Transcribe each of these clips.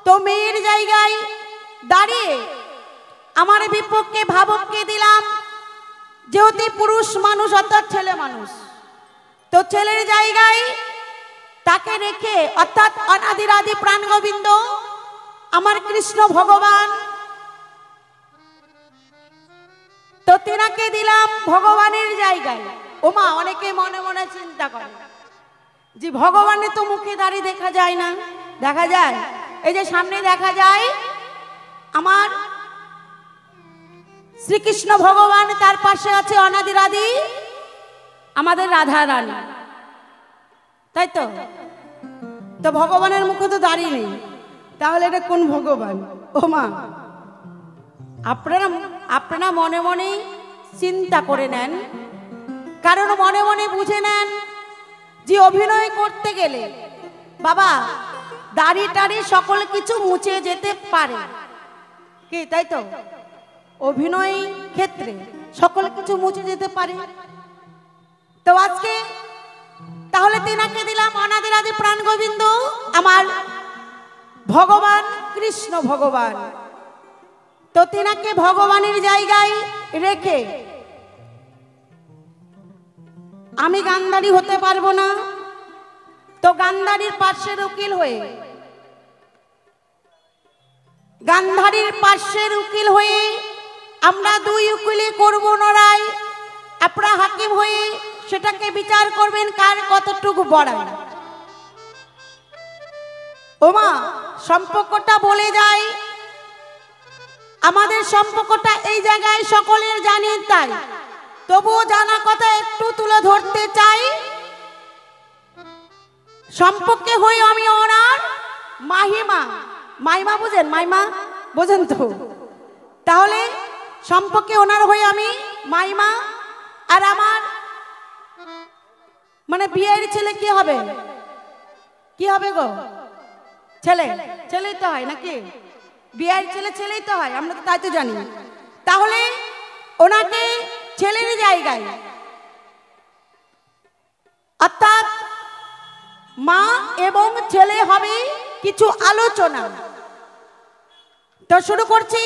তো মেয়ের জায়গায় দাঁড়িয়ে আমার বিপক্ষে ভাবককে দিলাম, যেহেতু পুরুষ মানুষ অর্থাৎ ছেলে মানুষ, তো ছেলের জায়গায় তাকে রেখে অর্থাৎ অনাদির আদি প্রাণ গোবিন্দ আমার কৃষ্ণ ভগবান, তো তিনাকে দিলাম ভগবানের জায়গায়। ওমা, অনেকে মনে মনে চিন্তা করে যে ভগবানের তো মুখে দাঁড়িয়ে দেখা যায় না। দেখা যায়, এই যে সামনে দেখা যায় আমার শ্রীকৃষ্ণ ভগবান, তার পাশে আছে অনাদির আদি আমাদের রাধা রানী, তাই তো? তো ভগবানের মুখে তো দাঁড়িয়ে নেই, তাহলে এটা কোন ভগবান? ও মা, আপনারা মনে মনে চিন্তা করে নেন, কারণ মনে মনে বুঝে নেন যে অভিনয় করতে গেলে বাবা দাড়ি টাড়ি সকল কিছু মুছে যেতে পারে কি, তাই তো? অভিনয় ক্ষেত্রে সকল কিছু মুছে যেতে পারে। তো আজকে তাহলে তিনাকে দিলাম অনাদির আদি প্রাণ গোবিন্দ আমার ভগবান কৃষ্ণ ভগবান। তো তিনাকে ভগবানের জায়গায় রেখে আমি গান্ধারী হতে পারবো না, তো গান্ধারীর পার্শ্বের উকিল হয়ে, গান্ধারীর পার্শ্বের উকিল হয়ে আমরা দুই উকিলে করব লড়াই। আপনারা হাকিম হয়ে সেটাকে বিচার করবেন কার কতটুকু বড়াই। ওমা, সম্পর্কটা বলে যায়, আমাদের সম্পর্কটা এই জায়গায় সকলের জানেন, তাই তবুও জানা কথা একটু তুলে ধরতে চাই। সম্পর্কে হই আমি ওনার মাহিমা, মাইমা বুঝেন? মাইমা বোঝেন তো? তাহলে সম্পর্কে ওনার হই আমি মাইমা, আর আমার মানে বিয়ের ছেলে কি হবে? কি হবে গো? ছেলে, ছেলেই তো হয় নাকি? বিয়ের ছেলে ছেলেই তো হয়, আমরা তো তাই তো জানি। তাহলে ওনাকে ছেলের জায়গায় অর্থাৎ মা এবং ছেলে হবে কিছু আলোচনা। তো শুরু করছি।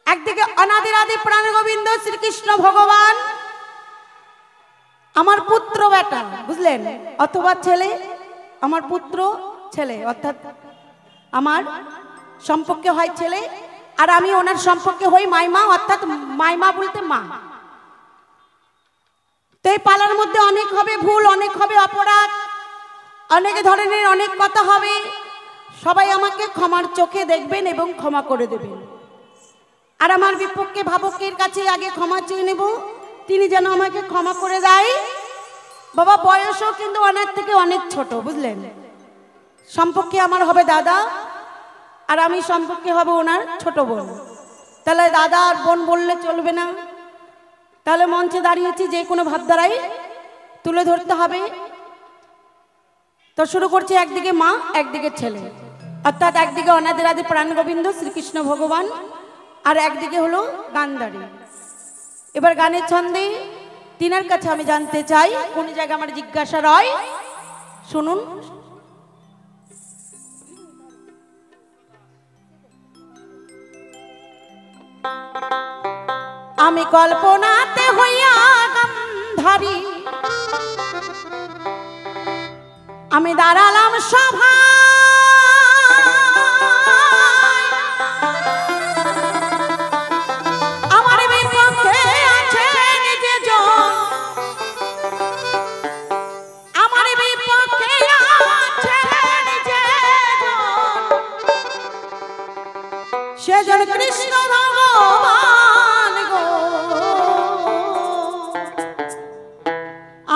একদিকে অনাদির আদি প্রাণ গোবিন্দ শ্রীকৃষ্ণ ভগবান আমার পুত্র বেটা, বুঝলেন? অথবা ছেলে, আমার পুত্র ছেলে, অর্থাৎ আমার সম্পর্কে হয় ছেলে, আর আমি ওনার সম্পর্কে হই মাইমা, অর্থাৎ মাইমা বলতে মা। তো এই পালার মধ্যে অনেক হবে ভুল, অনেক হবে অপরাধ, অনেক ধরনের অনেক কথা হবে। সবাই আমাকে ক্ষমার চোখে দেখবেন এবং ক্ষমা করে দেবেন। আর আমার বিপক্ষে ভাবকের কাছে আগে ক্ষমা চেয়ে নেব, তিনি যেন আমাকে ক্ষমা করে দেয়। বাবা বয়সও কিন্তু ওনার থেকে অনেক ছোট, বুঝলেন? সম্পর্কে আমার হবে দাদা, আর আমি সম্পর্কে হবে ওনার ছোট বোন। তাহলে দাদা আর বোন বললে চলবে না, তাহলে মঞ্চে দাঁড়িয়েছি, যে কোনো ভাবধারাই তুলে ধরতে হবে। তো শুরু করছি। একদিকে মা, একদিকে ছেলে, অর্থাৎ একদিকে অনাদির আদি প্রাণ গোবিন্দ শ্রীকৃষ্ণ ভগবান, আর একদিকে হলো গান্ধারী। এবার গানের ছন্দে তিনার কাছে আমি জানতে চাই, কোন জায়গায় আমার জিজ্ঞাসা রয়, শুনুন। আমি কল্পনাতে হইয়া গান্ধারী, আমি দাঁড়ালাম সভা, আমার বিপক্ষে আছেন যে জন, আমার বিপক্ষে আছেন যে জন, সেজন কৃষ্ণ ভগবান গো।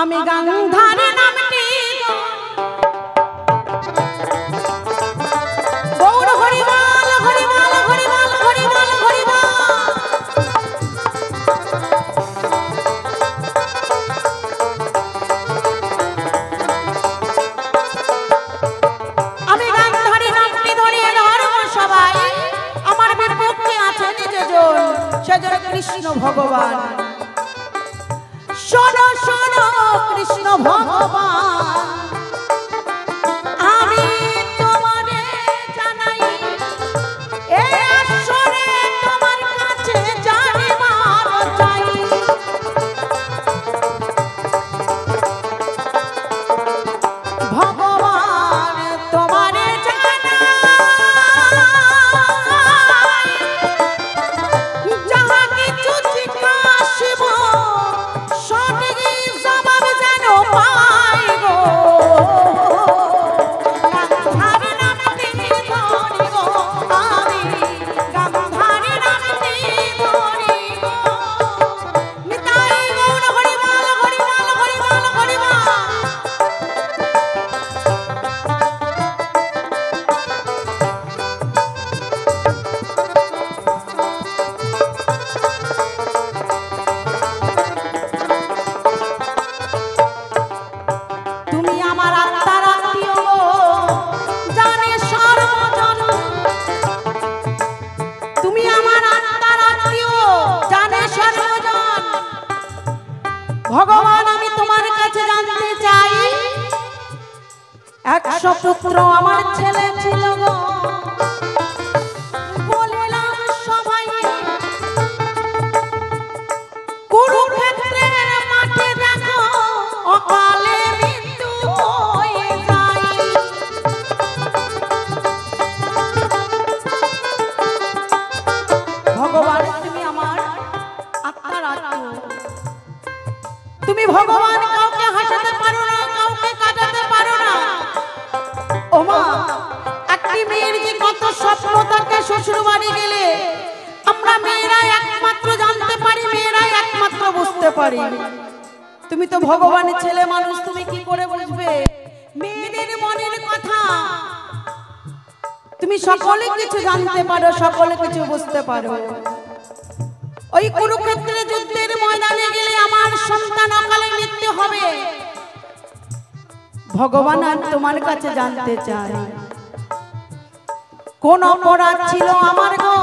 আমি গান্ধারী নামটি গৌর হরিবল হরিবল হরিবল হরিবল হরিবল। আমি গান্ধারী নামটি ধরিয়ে ধরব সবাই, আমার বিপক্ষে আছেন যেজন, সেজন কৃষ্ণ ভগবান। শোনো শোনো কৃষ্ণ ভগবান, আমি তোমারে 100 পুত্র আমার ছেলে ছিল গো, বলিলাম সবাই কুরুক্ষেত্রের মাঠে দেখো অকালে মৃত্যু হয়ে যায়। ভগবান তুমি আমার আত্মার আত্মা, তুমি ভগবান কাউকে হাসাতে পারো না, কাউকে কাটাতে পারো না। ওমা একটি মেয়ের যে কত স্বপ্ন থাকে শ্বশুর বাড়ি গেলে, আমরা মেয়েরাই একমাত্র জানতে পারি, মেয়েরাই একমাত্র বুঝতে পারি। তুমি তো ভগবানের ছেলে মানুষ, তুমি কি করে বুঝবে মেয়েদের মনের কথা? তুমি সকলে কিছু জানতে পারো, সকলে কিছু বুঝতে পারো। ওই কুরুক্ষেত্রের যুদ্ধের ময়দানে গেলে আমার সন্তান অকালে মৃত্যু হবে, ভগবান আর তোমার কাছে জানতে চায় কোন অপরাধ ছিল আমার গো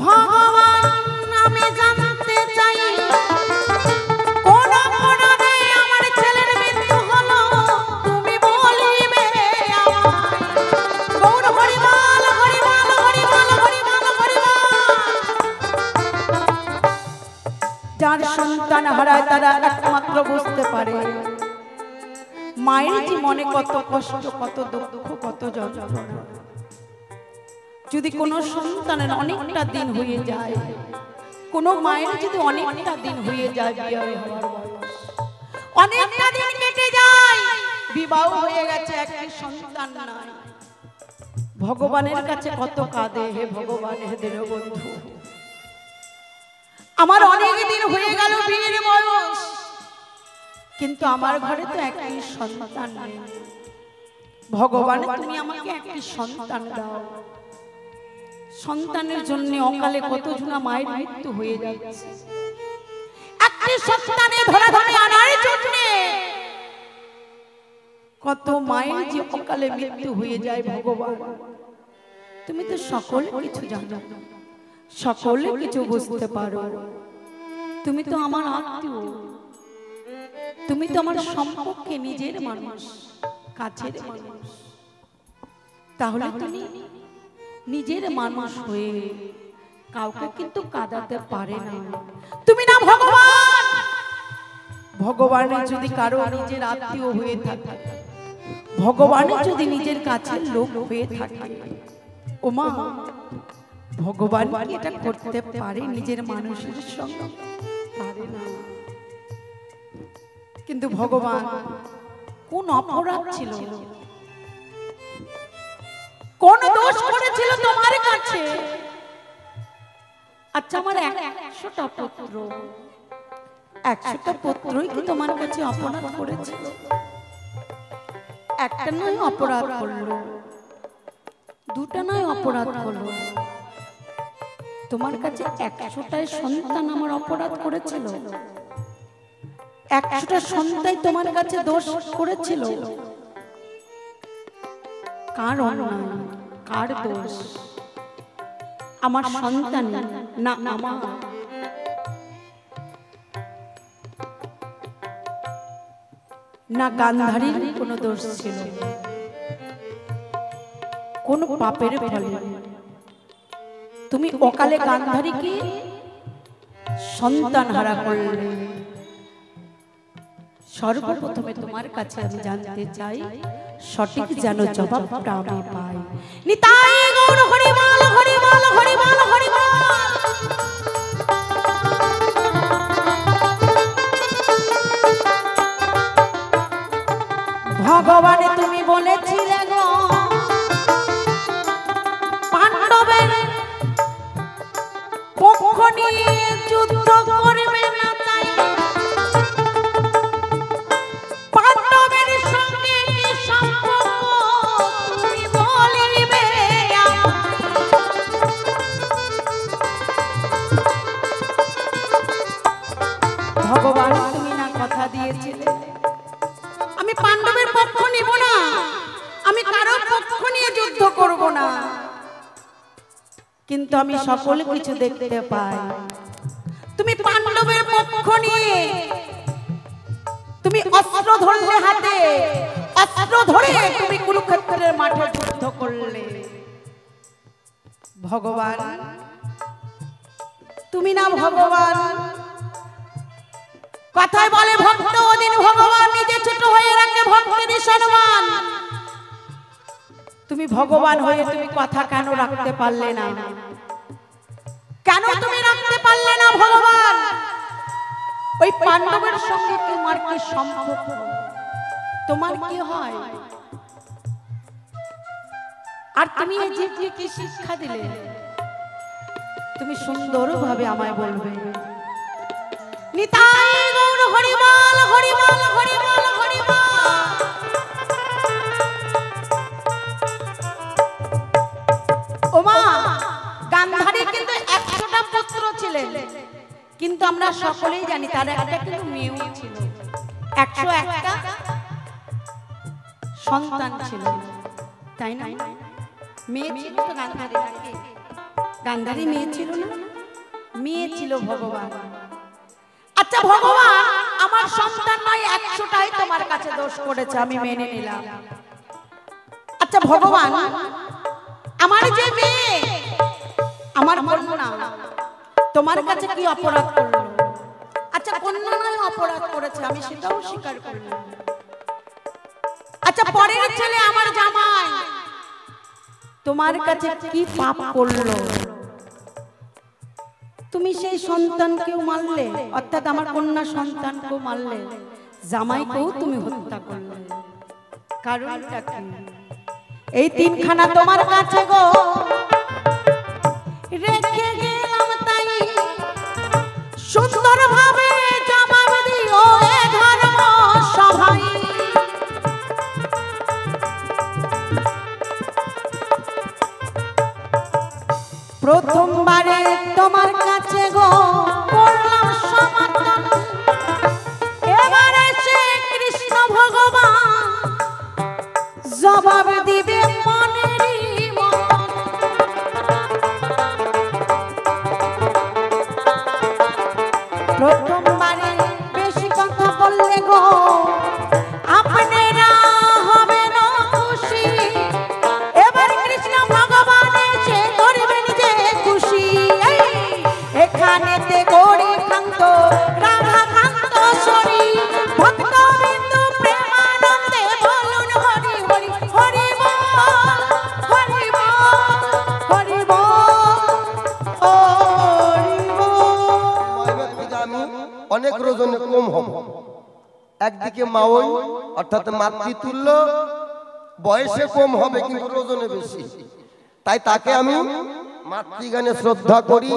ভগবান, আমি জানতে চাই কোন অপরাধে আমার ছেলের মৃত্যু হলো, তুমি বলিবে আমায়। গৌর হরিবল হরিবল হরিবল হরিবল হরিবল। যার সন্তান হারায় তারা একমাত্র বুঝতে পারে মায়ের যে মনে কত কষ্ট, কত দুঃখ, কত যন্ত্রণা। যদি কোনো সন্তানের অনেকটা দিন হয়ে যায়, কোনো মায়ের যদি অনেকটা দিন হয়ে যায়, বিয়ে হওয়ার বয়স অনেকটা দিন কেটে যায়, বিবাহ হয়ে গেছে, একটি সন্তান নাই, ভগবানের কাছে কত কাঁদে, হে ভগবান হে দীনবন্ধু, আমার অনেক দিন হয়ে গেল বিয়ের বয়স, কিন্তু আমার ঘরে তো একটি সন্তান নেই। ভগবান তুমি আমাকে একটি সন্তান দাও। সন্তানের জন্য অকালে কত জনা মায়ের মৃত্যু হয়ে যাচ্ছে, একটি সন্তানে ধরাধামে আনার জন্য কত মায়ের যে অকালে মৃত্যু হয়ে যায়। ভগবান তুমি তো সকল কিছু জানো, সকলে কিছু বুঝতে পারো, তুমি তো আমার আত্মীয়, তুমি তো আমার সম্পর্কে নিজের মানুষ, কাছের মানুষ, তাহলে তুমি নিজের মানুষ হয়ে কাউকে কিন্তু কাঁদাতে পারে না। তুমি না ভগবান, ভগবানের যদি কারো নিজের আত্মীয় হয়ে থাকে, ভগবানের যদি নিজের কাছের লোক হয়ে থাকে, ওমা ভগবান এটা করতে পারে নিজের মানুষের সঙ্গে? পারে না। কিন্তু ভগবান কোন অপরাধ ছিল, কোন দোষ করেছিল তোমার কাছে? আচ্ছা আমার 100টা পুত্র, 100টা পুত্রই কি তোমার কাছে অপরাধ করেছিল? একটা নয় অপরাধ করলো, দুটা নয় অপরাধ করলো, তোমার কাছে 100টাই সন্তান আমার অপরাধ করেছিল, 100টা সন্তান তোমার কাছে দোষ করেছিল। কার অন্যায়, কার দোষ? আমার সন্তান না আমার? না গান্ধারীর কোনো দোষ ছিল, কোন পাপের ফলে তুমি অকালে গান্ধারীকে সন্তান হারা করলে? সর্বপ্রথমে তোমার কাছে আমি জানতে চাই, সঠিক যেন জবাবটা আমি পাই। নিতাই গৌর হরিবল হরিবল হরিবল হরিবল। ভগবান তুমি বলেছিলে গো পাণ্ডবের পক্ষ নিয়ে যুদ্ধ করবে না, তাই পাণ্ডবের সঙ্গে কি সম্পর্ক তুমি বলিবে? ভগবান তুমি না কথা দিয়েছিলে আমি পাণ্ডবের পক্ষ নিব না, আমি কারোর পক্ষ নিয়ে যুদ্ধ করব না, কিন্তু আমি সকল কিছু দেখতে পাই। তুমি পাণ্ডবের পক্ষ নিয়ে তুমি অস্ত্র ধরলে হাতে, অস্ত্র ধরে তুমি কুরুক্ষেত্রের মাঠে যুদ্ধ করলে। ভগবান তুমি না ভগবান? কথায় বলে ভক্ত ওদিন ভগবান নিজে ছোট হয়ে রাখে ভক্তের সম্মান। তুমি ভগবান হয়ে তুমি কথা কেন রাখতে পারলে না? কেন তুমি রাখতে পারলে না ভগবান? ওই পাণ্ডবের সঙ্গে তোমার কি সম্পর্ক? তোমার কি হয়? আর তুমি এই জীবকে কি শিক্ষা দিলে? তুমি সুন্দরভাবে আমায় বলবে। নিতাই গৌর হরিবল হরিবল হরিবল হরিবল। ওমা গান্ধারী কিন্তু 100টা পুত্র ছিলেন, কিন্তু আমরা সকলেই জানি তার একটা কিন্তু মেয়েও ছিল। 101টা সন্তান ছিল, তাই না? মেয়ে ছিল তো গান্ধারী, গান্ধারী মেয়ে ছিল না? মেয়ে ছিল ভগবান। আচ্ছা ভগবান আমার সন্তান নয় 100টাই তোমার কাছে দোষ করেছে, আমি মেনে নিলাম। আচ্ছা ভগবান আমার যে মেয়ে, আমার কন্যা তোমার কাছে কি অপরাধ করলো? আচ্ছা কন্যা নয় অপরাধ করেছে, আমি সেটাও স্বীকার করলাম। আচ্ছা পরের ছেলে আমার জামাই তোমার কাছে কি পাপ করলো? তুমি সেই সন্তানকেও মারলে, অর্থাৎ আমার কন্যা সন্তানকেও মারলে, জামাইকেও তুমি হত্যা করলে। কারণটা কি? এই তিনখানা তোমার কাছে গো রেখে গেলাম, তাই সুন্দরভাবে জবাব দিও এ ধর্ম সভাই। প্রথমবারে তোমার কাছে গো করলাম সমাধান, এবারে সে কৃষ্ণ ভগবান জবাব দিবে মনেরই মতন। প্রথমবারে বেশি কথা বললে গো আপনারা হবে না খুশি, এবার কৃষ্ণ ভগবান এসে করবেন যে খুশি। এখানেতে গৌরী কান্ত রাধা কান্ত সরি ভক্ত বিন্দু প্রেমানন্দে বলুন হরি হরি হরি বল হরি বল হরি বল হরি বল। অনেক রোজনে কম হব। একদিকে মাওই অর্থাৎ মাতৃতুল্য, বয়সে কম হবে কিন্তু রোজনে বেশি, তাই তাকে আমি মাতৃগানে শ্রদ্ধা করি।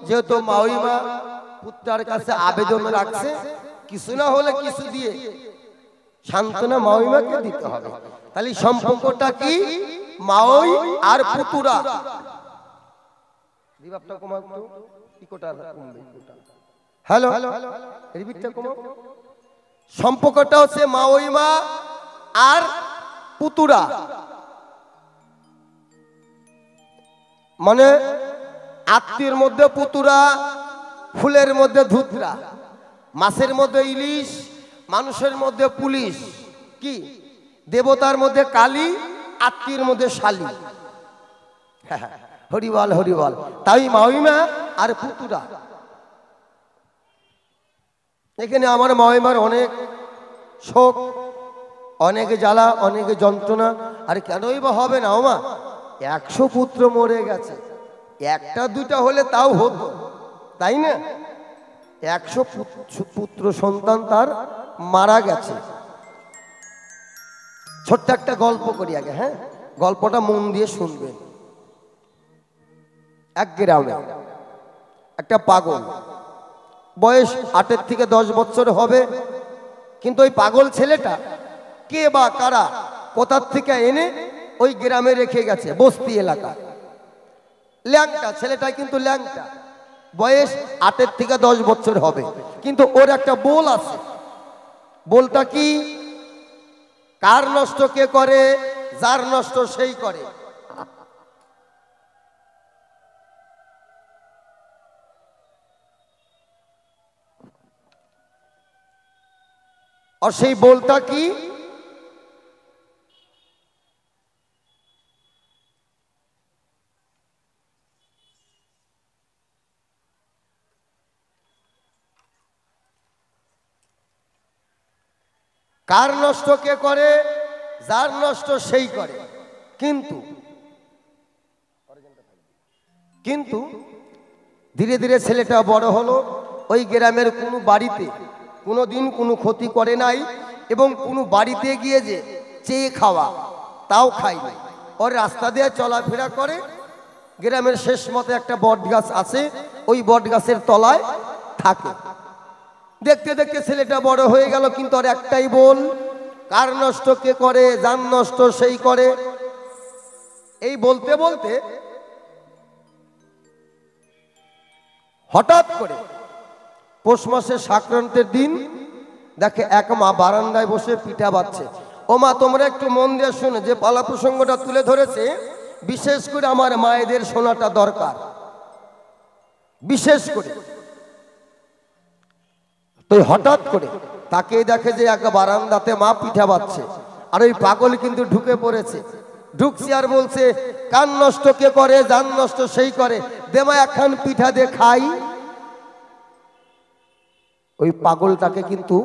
যেহেতু মাওই মা পুত্রার কাছে আবেদন রাখছে, কিছু না হলে কিছু দিয়ে সান্ত্বনা মাওই মাকে দিতে হবে। তাহলে সম্পর্কটা কি? মাওই আর পুতুরা। হ্যালো, সম্পর্কটা হচ্ছে মাওই মা আর পুতুরা, মানে আত্মীয়ের মধ্যে পুতুরা, ফুলের মধ্যে ধুতরা, মাছের মধ্যে ইলিশ, মানুষের মধ্যে পুলিশ, কি দেবতার মধ্যে কালী, আত্মীয়ের মধ্যে শালী। হরিবল হরিবল। তাই মাওইমা আর পুতুরা। এখানে আমার মাওইমার অনেক শোক, অনেক জ্বালা, অনেক যন্ত্রণা। আর কেনই বা হবে না ওমা? 100 পুত্র মরে গেছে, একটা দুটা হলে তাও হতো, তাই না? 100 পুত্র সন্তান তার মারা গেছে। ছোট্ট একটা গল্প করি আগে, হ্যাঁ, গল্পটা মন দিয়ে শুনবেন। এক গ্রামে একটা পাগল, বয়স 8 থেকে 10 বছর হবে, কিন্তু ওই পাগল ছেলেটা কে বা কারা কোথার থেকে এনে ওই গ্রামে রেখে গেছে, বস্তি এলাকা। ল্যাংটা ছেলেটা, কিন্তু ল্যাংটা, বয়স 8 থেকে 10 বছর হবে, কিন্তু ওর একটা বোল আছে। বোলটা কি? কার নষ্ট কে করে? যার নষ্ট সেই করে। আর সেই বলটা কি? কার নষ্ট কে করে? যার নষ্ট সেই করে। কিন্তু কিন্তু ধীরে ধীরে ছেলেটা বড় হলো। ওই গ্রামের কোনো বাড়িতে কোনো দিন কোনো ক্ষতি করে নাই, এবং কোনো বাড়িতে গিয়ে যে চেয়ে খাওয়া তাও খায় নাই। ওর রাস্তা দিয়ে চলাফেরা করে। গ্রামের শেষ মতে একটা বট গাছ আছে, ওই বট গাছের তলায় থাকে। দেখতে দেখতে ছেলেটা বড় হয়ে গেল, কিন্তু আর একটাই বল, কার নষ্ট কে করে? যার নষ্ট সেই করে। এই বলতে বলতে হঠাৎ করে পৌষ মাসের সংক্রান্তির দিন দেখে এক মা বারান্দায় বসে পিঠা বাচ্ছে। ও মা, তোমরা একটু মন দিয়ে শুনে, যে পালা প্রসঙ্গটা তুলে ধরেছে বিশেষ করে আমার মায়েদের শোনাটা দরকার, বিশেষ করে। তো হঠাৎ করে তাকে দেখে যে এক বারান্দাতে মা পিঠা বাচ্ছে, আর ওই পাগল কিন্তু ঢুকে পড়েছে। ঢুকছি আর বলছে, কান নষ্ট কে করে? যান নষ্ট সেই করে। দেমা একখান পিঠা দে খাই। ওই পাগলটাকে কিন্তু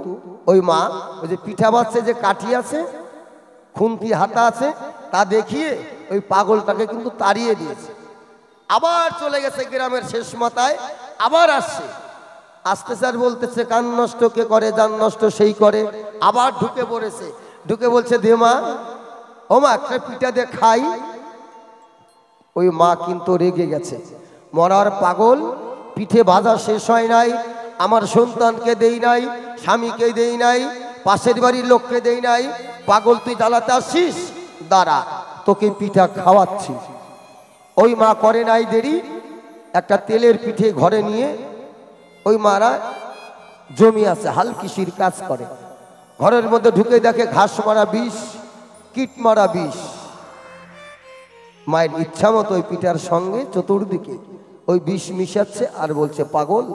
ওই মা ওই যে পিঠা বাচ্ছে, যে কাঠি আছে, খুন্তি হাতা আছে, তা দেখিয়ে ওই পাগলটাকে কিন্তু তাড়িয়ে দিয়েছে। আবার চলে গেছে গ্রামের শেষ মাথায়, আবার আসছে। আসতে স্যার বলতেছে, কান নষ্ট কে করে? যান নষ্ট সেই করে। আবার ঢুকে পড়েছে। ঢুকে বলছে, দে মা, ও মা একটা পিঠা দে খাই। ওই মা কিন্তু রেগে গেছে। মরার পাগল, পিঠে ভাজা শেষ হয় নাই, আমার সন্তানকে দেই নাই, স্বামীকে দেই নাই, পাশের বাড়ির লোককে দেই নাই। পাগল, তুই জ্বালাতে আসছিস, দাঁড়া, তোকে পিঠা খাওয়াচ্ছি। ওই মা করে নাই দেরি, একটা তেলের পিঠে ঘরে নিয়ে, ওই মারা জমি আছে, হাল কৃষির কাজ করে, ঘরের মধ্যে ঢুকে দেখে ঘাস মারা বিষ, কীট মারা বিষ। মায়ের ইচ্ছা মতো ওই পিঠার সঙ্গে চতুর্দিকে ওই বিষ মিশাচ্ছে, আর বলছে, পাগল,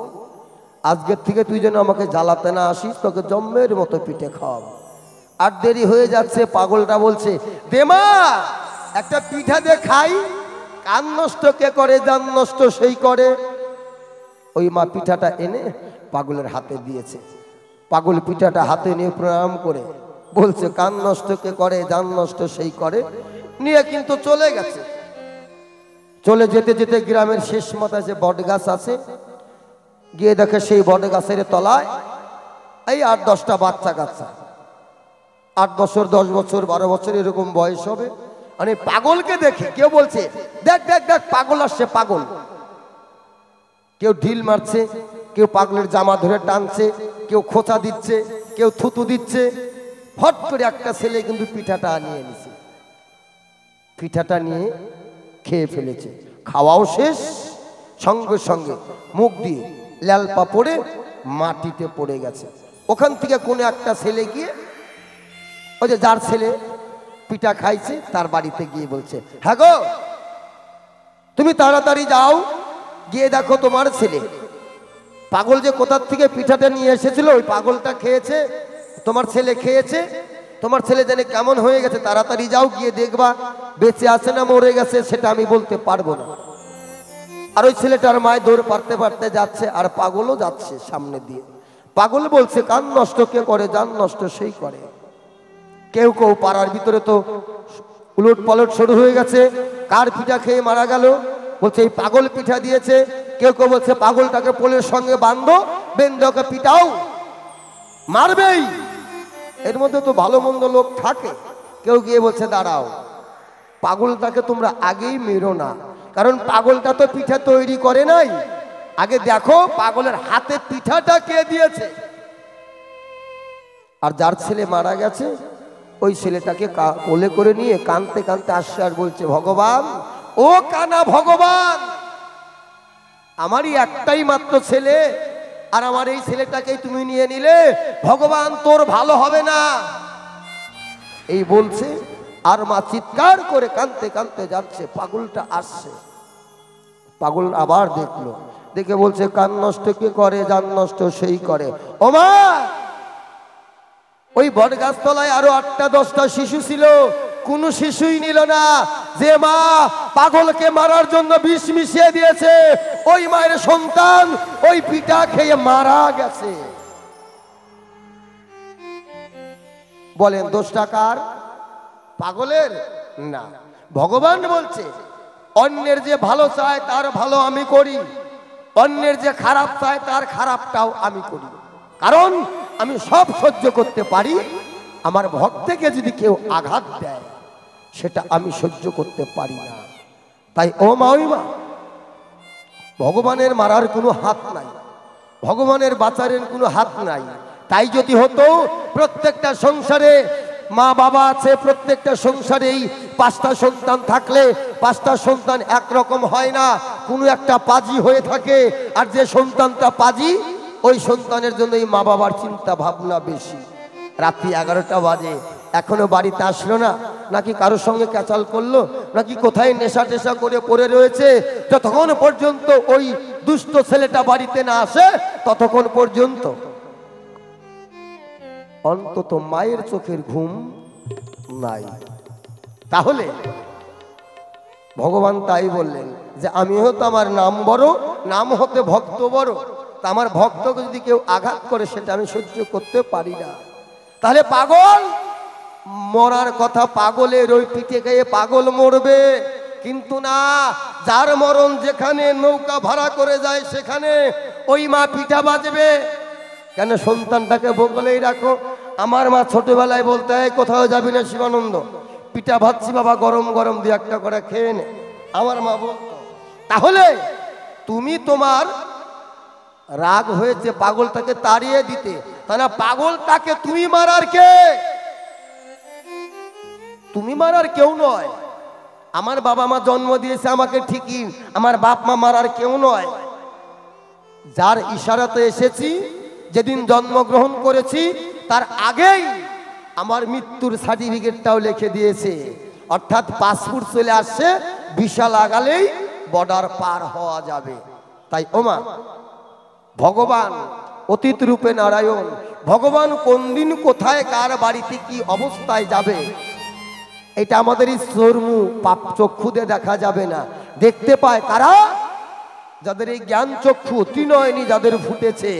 আজকের থেকে তুই যেন আমাকে জ্বালাতে না আসিস, তোকে জম্মের মতো পিঠে খাওয়াবো। আর দেরি হয়ে যাচ্ছে। পাগলটা বলছে, দে মা একটা পিঠা দে খাই। কান নষ্ট কে করে? যান নষ্ট সেই করে। ওই মা পিঠাটা এনে পাগলের হাতে দিয়েছে। পাগল পিঠাটা হাতে নিয়ে প্রণাম করে বলছে, কান নষ্ট কে করে? যান নষ্ট সেই করে। নিয়ে কিন্তু চলে গেছে। চলে যেতে যেতে গ্রামের শেষ মাথায় যে বট গাছ আছে, গিয়ে দেখে সেই বট গাছের তলায় এই 8-10টা বাচ্চা কাচ্চা, 8 বছর 10 বছর 12 বছর এরকম বয়স হবে। মানে পাগলকে দেখে কেউ বলছে, দেখ দেখ দেখ, পাগল আসছে, পাগল। কেউ ঢিল মারছে, কেউ পাগলের জামা ধরে টানছে, কেউ খোঁচা দিচ্ছে, কেউ থুতু দিচ্ছে। হট করে একটা ছেলে কিন্তু পিঠাটা নিয়ে নিছে, পিঠাটা নিয়ে খেয়ে ফেলেছে। খাওয়াও শেষ, সঙ্গে সঙ্গে মুখ দিয়ে ল্যালপা পড়ে মাটিতে পড়ে গেছে। ওখান থেকে কোনো একটা ছেলে গিয়ে, ওই যে যার ছেলে পিঠা খাইছে তার বাড়িতে গিয়ে বলছে, হ্যাঁ গো, তুমি তাড়াতাড়ি যাও, গিয়ে দেখো তোমার ছেলে পাগল যে কোথার থেকে পিঠাটা নিয়ে এসেছিল, ওই পাগলটা খেয়েছে, তোমার ছেলে খেয়েছে। তোমার ছেলে জানে কেমন হয়ে গেছে, তাড়াতাড়ি যাও, গিয়ে দেখবা বেঁচে আছে না মরে গেছে, সেটা আমি বলতে পারবো না। আর ওই ছেলেটার মায় দৌড় পারতে পারতে যাচ্ছে, আর পাগলও যাচ্ছে সামনে দিয়ে। পাগল বলছে, কান নষ্ট কে করে? যান নষ্ট সেই করে। কেউ কেউ পাড়ার ভিতরে তো উলট পালট শুরু হয়ে গেছে, কার পিঠা খেয়ে মারা গেল, বলছে এই পাগল পিঠা দিয়েছে। কেউ কেউ বলছে, পাগলটাকে পোলের সঙ্গে বাঁধো, বেঁধে ওকে পিটাও, মারবেই। এর মধ্যে তো ভালো মন্দ লোক থাকে। কেউ গিয়ে বলছে, দাঁড়াও, পাগলটাকে তোমরা আগেই মেরো না, কারণ পাগলটা তো পিঠা তৈরি করে নাই, আগে দেখো পাগলের হাতে পিঠাটা কে দিয়েছে। আর যার ছেলে মারা গেছে, ওই ছেলেটাকে কোলে করে নিয়ে কাঁদতে কাঁদতে আসছে, আর বলছে, ভগবান, ও কানা ভগবান, আমারই একটাই মাত্র ছেলে, আর আমার এই ছেলেটাকেই তুমি নিয়ে নিলে, ভগবান তোর ভালো হবে না। এই বলছে, আর মা চিৎকার করে কাঁদতে কাঁদতে যাচ্ছে। পাগলটা আসছে, পাগল আবার দেখলো, দেখে বলছে, কান নষ্ট কে করে? যান নষ্ট সেই করে। ও মা, ও ওই বটগাছতলায় আরো 8টা 10টা শিশু ছিল, কোনো শিশুই নিল না। যে মা পাগলকে মারার জন্য বিষ মিশিয়ে দিয়েছে, ওই মায়ের সন্তান ওই পিঠা খেয়ে মারা গেছে। বলেন দোষটা কার? পাগলের না। ভগবান বলছে অন্যের যে ভালো চায় তার ভালো আমি করি, অন্যের যে খারাপ চায় তার খারাপটাও আমি করি, কারণ আমি সব সহ্য করতে পারি। আমার ভক্তকে যদি কেউ আঘাত দেয় সেটা আমি সহ্য করতে পারি না। তাই ও মা, ওই মা, ভগবানের মারার কোনো হাত নাই, ভগবানের বাঁচারের কোনো হাত নাই। তাই যদি হতো প্রত্যেকটা সংসারে মা বাবা আছে, প্রত্যেকটা সংসারেই 5টা সন্তান থাকলে 5টা সন্তান একরকম হয় না, কোনো একটা পাজি হয়ে থাকে। আর যে সন্তানটা পাজি, ওই সন্তানের জন্য এই মা বাবার চিন্তা ভাবনা বেশি। রাত্রি 11টা বাজে, এখনো বাড়িতে আসলো না, নাকি কারোর সঙ্গে ক্যাচাল করলো, নাকি কোথায় নেশা টেশা করে পড়ে রয়েছে। যতক্ষণ পর্যন্ত ওই দুষ্ট ছেলেটা বাড়িতে না আসে ততক্ষণ পর্যন্ত অন্তত মায়ের চোখের ঘুম নাই। তাহলে ভগবান তাই বললেন যে আমি হয়তো আমার নাম বড়, নাম হতে ভক্ত বড়। তা আমার ভক্তকে যদি কেউ আঘাত করে সেটা আমি সহ্য করতে পারি না। তাহলে পাগল মরার কথা, পাগলের ওই পিঠে খেয়ে পাগল মরবে, কিন্তু না, যার মরণ যেখানে নৌকা ভাড়া করে যায় সেখানে ওই মা পিঠা বাজবে। কেন? সন্তানটাকে বগলেই রাখো। আমার মা ছোটবেলায় বলতে হয় কোথাও যাবি না শিবানন্দ, পিঠা ভাজছি বাবা, গরম গরম 2-1টা করে খেয়ে নে, আমার মা বলতো। তাহলে তুমি তোমার রাগ হয়েছে পাগলটাকে তাড়িয়ে দিতে, তা না পাগলটাকে তুমি মারার কে? তুমি মারার কেউ নয়। আমার বাবা মা জন্ম দিয়েছে আমাকে ঠিকই, আমার বাপ মা মারার কেউ নয়। যার ইশারাতে এসেছি, যেদিন জন্মগ্রহণ করেছি তার আগেই আমার মৃত্যুর সার্টিফিকেটটাও লিখে দিয়েছে। অর্থাৎ পাসপোর্ট চলে আসছে, ভিসা লাগালেই বর্ডার পার হওয়া যাবে। তাই ওমা, ভগবান অতীত রূপে নারায়ণ, ভগবান কোন দিন কোথায় কার বাড়িতে কি অবস্থায় যাবে এটা আমাদের এই চর্মু পাপ চক্ষু দিয়ে দেখা যাবে না। দেখতে পায় কারা? যাদের এই জ্ঞান চক্ষু ত্রিনয়নী যাদের ফুটেছে,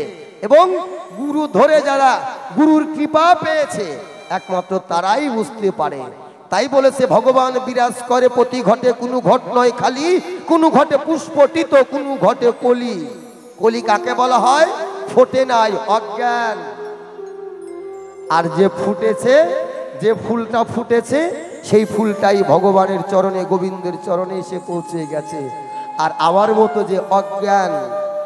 এবং গুরু ধরে যারা গুরুর কৃপা পেয়েছে, একমাত্র তারাই বুঝতে পারে। তাই বলেছে ভগবান বিরাজ করে প্রতি ঘটে, কোনো ঘট নয় খালি, কোনো ঘটে পুষ্পটিত, কোনো ঘটে কলি। কলি কাকে বলা হয়? ফোটে নাই, অজ্ঞান। আর যে ফুটেছে, যে ফুলটা ফুটেছে, সেই ফুলটাই ভগবানের চরণে, গোবিন্দের চরণে এসে পৌঁছে গেছে। আর আমার মতো যে অজ্ঞান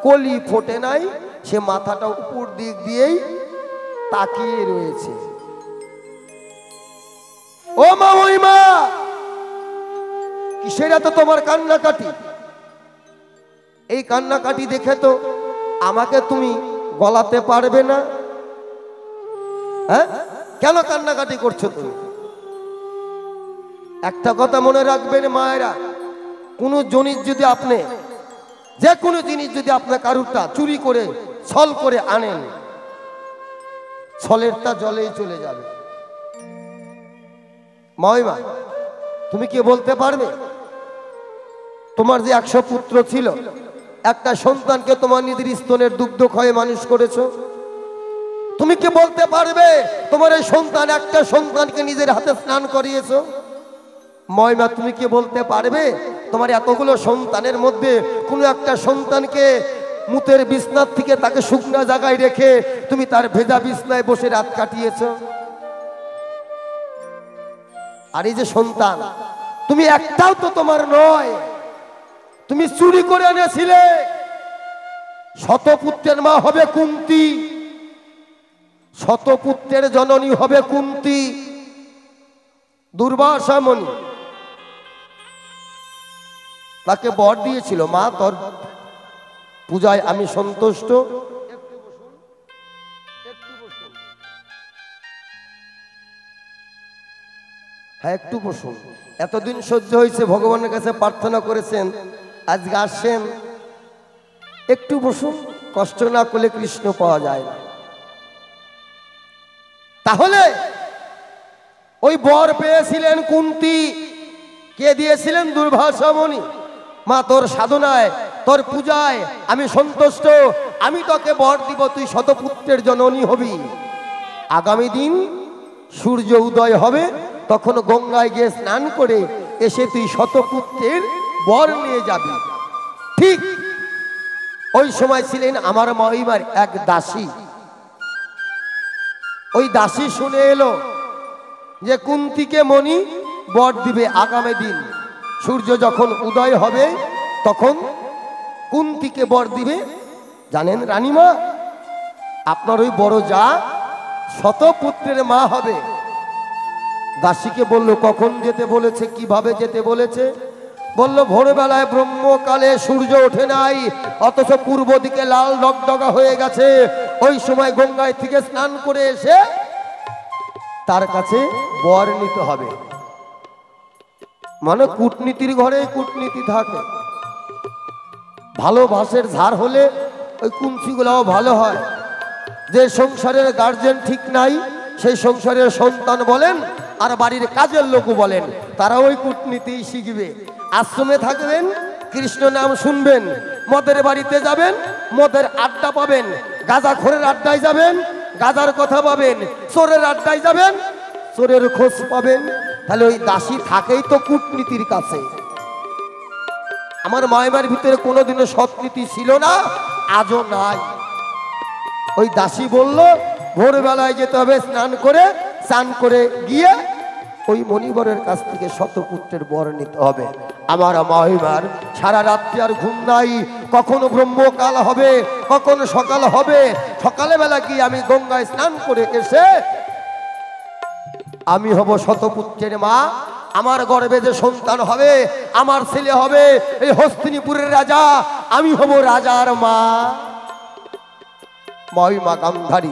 কলি ফোটে নাই, সে মাথাটা উপর দিক দিয়েই তাকিয়ে রয়েছে। ও মা, ওই মা, কিসের এত তোমার কান্নাকাটি? এই কান্নাকাটি দেখে তো আমাকে তুমি গলাতে পারবে না। হ্যাঁ, কেন কান্নাকাটি করছো তুমি? একটা কথা মনে রাখবেন মায়েরা, কোনো জিনিস যদি আপনি, যে কোনো জিনিস যদি আপনার কারুরটা চুরি করে ছল করে আনেন, ছলেরটা জলেই চলে যাবে। মা, তুমি কি বলতে পারবে তোমার যে 100 পুত্র ছিল, একটা সন্তানকে তোমার নিজের স্তনের দুগ্ধ ক্ষয়ে মানুষ করেছো? তুমি কি বলতে পারবে তোমার এই সন্তান, একটা সন্তানকে নিজের হাতে স্নান করিয়েছো? ময়মা, তুমি কি বলতে পারবে তোমার এতগুলো সন্তানের মধ্যে কোনো একটা সন্তানকে মুতের বিছনার থেকে তাকে শুকনা জায়গায় রেখে তুমি তার ভেজা বিছনায় বসে রাত কাটিয়েছো? আর এই যে সন্তান, তুমি একটাও তো তোমার নয়, তুমি চুরি করে এনেছিলে। শতপুত্রের মা হবে কুন্তী, শতপুত্রের জননী হবে কুন্তী, দুর্বাসা মণি তাকে বর দিয়েছিল, মা তোর পূজায় আমি সন্তুষ্ট। হ্যাঁ, একটু বসুন। এতদিন সহ্য হয়েছে, ভগবানের কাছে প্রার্থনা করেছেন, আজকে আসছেন, একটু বসুন। কষ্ট না করলে কৃষ্ণ পাওয়া যায় না। তাহলে ওই বর পেয়েছিলেন কুন্তী, কে দিয়েছিলেন? দুর্বাসা মুনি। মা তোর সাধনায়, তোর পূজায় আমি সন্তুষ্ট, আমি তোকে বর দিব, তুই শতপুত্রের জননী হবি। আগামী দিন সূর্য উদয় হবে, তখন গঙ্গায় গিয়ে স্নান করে এসে তুই শতপুত্রের বর নিয়ে যাবি। ঠিক ওই সময় ছিলেন আমার মহিমার এক দাসী। ওই দাসী শুনে এলো যে কুন্তীকে মণি বর দিবে আগামী দিন সূর্য যখন উদয় হবে তখন কুন্তীকে বর দিবে। জানেন রানীমা, আপনার ওই বড় যা শতপুত্রের মা হবে। দাসীকে বলল, কখন যেতে বলেছে, কিভাবে যেতে বলেছে? বলল, ভোরবেলায় ব্রহ্মকালে সূর্য ওঠে নাই, অথচ পূর্ব দিকে লাল ডগডগা হয়ে গেছে। ওই সময় গঙ্গায় থেকে স্নান করে এসে তার কাছে বর নিতে হবে। মানে কূটনীতির ঘরে কূটনীতি থাকে। ভালোবাসের ঝাড় হলে ওই কুঞ্চিগুলাও ভালো হয়। যে সংসারের গার্জেন ঠিক নাই, সেই সংসারের সন্তান বলেন আর বাড়ির কাজের লোকও বলেন, তারা ওই কূটনীতি শিখবে। আশ্রমে থাকবেন, কৃষ্ণ নাম শুনবেন, মদের বাড়িতে যাবেন, মদের আড্ডা পাবেন, গাঁজাখোরের আড্ডায় যাবেন, গাঁজার কথা পাবেন, চোরের আড্ডায় যাবেন, চোরের খোঁজ পাবেন। তাহলে ওই দাসী থাকেই তো কূটনীতির কাছে। আমার মায়ের ভিতরে কোনোদিনও সৎনীতি ছিল না, আজও নাই। ওই দাসী বলল, ভোরবেলায় যেতে হবে, স্নান করে স্নান করে গিয়ে ওই মণিবরের কাছ থেকে শতপুত্রের বর নিতে হবে। আমার মহিমার সারা রাত্রি আর ঘুম নাই। কখনো ব্রহ্মকাল হবে, কখনো সকাল হবে। সকালে বেলা গিয়ে আমি গঙ্গায় স্নান করে এসে আমি হব শতপুত্রের মা। আমার গর্ভে যে সন্তান হবে, আমার ছেলে হবে এই হস্তিনীপুরের রাজা, আমি হব রাজার মা। মহিমা গান্ধারী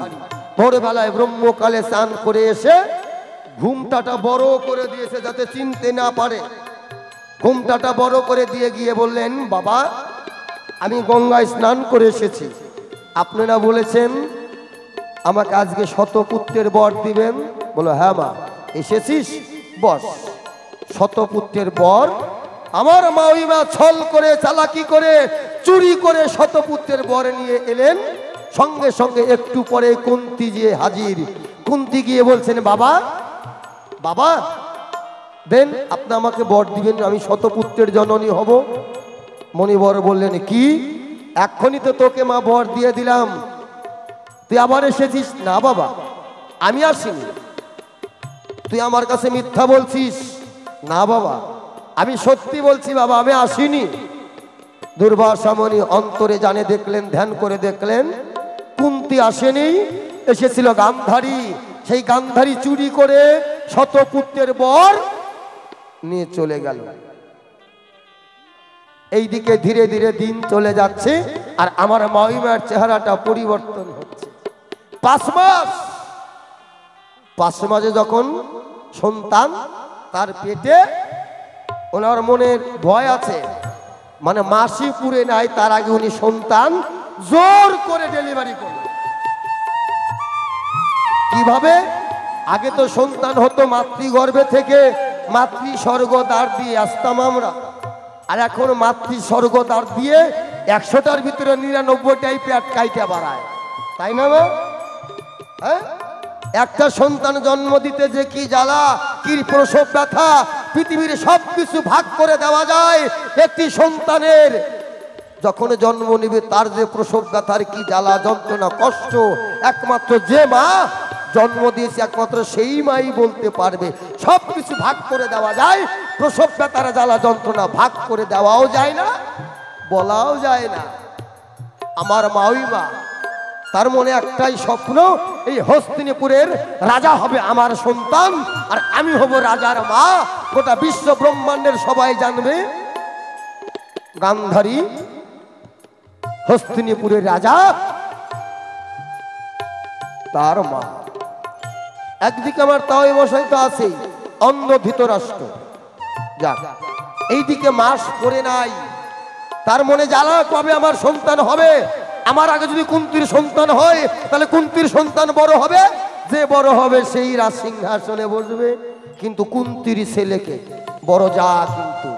ভোরবেলায় ব্রহ্মকালে স্নান করে এসে ঘুমটাটা বড় করে দিয়েছে যাতে চিনতে না পারে। ঘুমটাটা বড় করে দিয়ে গিয়ে বললেন, বাবা আমি গঙ্গায় স্নান করে এসেছি, আপনারা বলেছেন আমাকে আজকে শতপুত্রের বর দিবেন। বলো, হ্যাঁ মা এসেছিস, বস। শতপুত্রের বর আমার মহিমা ছল করে, চালাকি করে, চুরি করে শতপুত্রের বর নিয়ে এলেন। সঙ্গে সঙ্গে একটু পরে কুন্তী গিয়ে হাজির। কুন্তী গিয়ে বলছেন, বাবা বাবা দেন, আপনি আমাকে বর দিবেন, আমি শতপুত্রের জননী হব। মণিবর বললেন, কি এক্ষুনি তো তোকে মা বর দিয়ে দিলাম, তুই আবার এসেছিস? না বাবা আমি আসিনি। তুই আমার কাছে মিথ্যা বলছিস? না বাবা আমি সত্যি বলছি বাবা, আমি আসিনি। দুর্বাসা মুনি অন্তরে জানে দেখলেন, ধ্যান করে দেখলেন কুন্তী আসেনি, এসেছিল গান্ধারী। সেই গান্ধারী চুরি করে শতপুত্রের বর নিয়ে চলে গেল। এইদিকে ধীরে ধীরে দিন চলে যাচ্ছে আর আমার মহিমার চেহারাটা পরিবর্তন হচ্ছে। 5 মাস, 5 মাসে যখন সন্তান তার পেটে, ওনার মনের ভয় আছে, মানে মাসি পুরে নাই তার আগে উনি সন্তান জোর করে ডেলিভারি করলেন। কিভাবে? আগে তো সন্তান হতো মাতৃগর্ভে থেকে, মাতৃ স্বর্গদ্বার দিয়ে আসতাম আমরা, আর এখন মাতৃ স্বর্গদ্বার দিয়ে 100টার ভিতরে 99টাই পেট কাইটা বাড়ায়, তাই না মা? হ্যাঁ, একটা সন্তান জন্ম দিতে যে কি জ্বালা, কি প্রসব ব্যথা, পৃথিবীর সবকিছু ভাগ করে দেওয়া যায়। একটি সন্তানের যখন জন্ম নিবে তার যে প্রসব ব্যথার কি জ্বালা, যন্ত্রণা, কষ্ট, একমাত্র যে মা জন্ম দিয়েছে একমাত্র সেই মাই বলতে পারবে। সবকিছু ভাগ করে দেওয়া যায়, প্রসব ব্যথার জ্বালা যন্ত্রণা ভাগ করে দেওয়াও যায় না, বলাও যায় না। আমার মহিমা তার মনে একটাই স্বপ্ন, এই হস্তিনীপুরের রাজা হবে আমার সন্তান, আর আমি হব রাজার মা। গোটা বিশ্ব ব্রহ্মাণ্ডের সবাই জানবে গান্ধারী হস্তিনীপুরের রাজা, তার মা। একদিকে আমার তাওই মশাই তো আছেই, অন্ধ ধৃতরাষ্ট্র, যাক এইদিকে মাস পড়ে নাই, তার মনে জ্বালা, কবে আমার সন্তান হবে। আমার আগে যদি কুন্তীর সন্তান হয় তাহলে কুন্তীর সন্তান বড় হবে, যে বড় হবে সেই রাজসিংহাসনে বসবে, কিন্তু কুন্তির ছেলেকে বড় যা, কিন্তু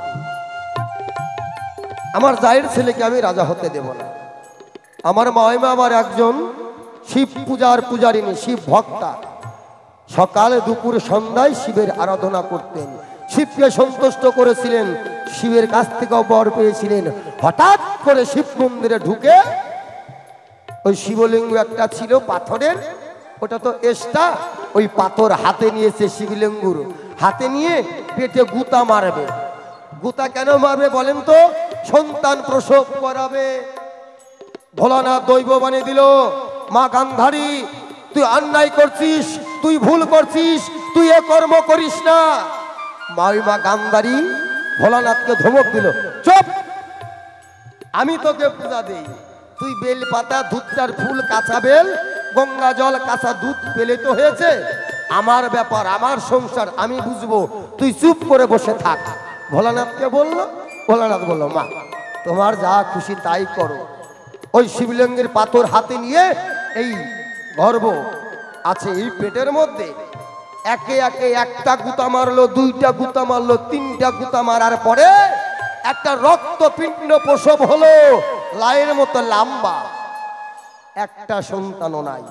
আমার জায়ের ছেলেকে আমি রাজা হতে দেব না। আমার মাইমা আমার একজন শিব পূজার পূজারিনী, শিব ভক্তা। সকালে দুপুর সন্ধ্যায় শিবের আরাধনা করতেন, শিবকে সন্তুষ্ট করেছিলেন, শিবের কাছ থেকেও বর পেয়েছিলেন। হঠাৎ করে শিব মন্দিরে ঢুকে ওই শিবলিঙ্গ একটা ছিল পাথরের, ওটা তো এসটা, ওই পাথর হাতে নিয়েছে, শিবলিঙ্গুর হাতে নিয়ে পেটে গুতা মারবে। গুতা কেন মারবে বলেন তো? সন্তান প্রসব করাবে। ভোলানাথ দৈব বানিয়ে দিল, মা গান্ধারী তুই অন্যায় করছিস, তুই ভুল করছিস, তুই এ কর্ম করিস না। মা গান্ধারী ভোলানাথকে ধমক দিল, চুপ, আমি তোকে পূজা দেই, তুই বেল পাতা, দুধটার ফুল, কাঁচা বেল, গঙ্গা জল, কাঁচা দুধ পেলে তো হয়েছে, আমার ব্যাপার, আমার সংসার, আমি বুঝবো, তুই চুপ করে বসে থাক। ভোলানাথকে বলল, ভোলানাথ বলল, মা তোমার যা খুশি তাই করো। ওই শিবলিঙ্গের পাথর হাতে নিয়ে এই গর্ভ আছে এই পেটের মধ্যে একে একে একটা গুতা মারলো, দুইটা গুতা মারলো, তিনটা গুতা মারার পরে একটা রক্তপিণ্ড প্রসব হলো, লাইয়ের মতো লম্বা, একটা সন্তানও নাই।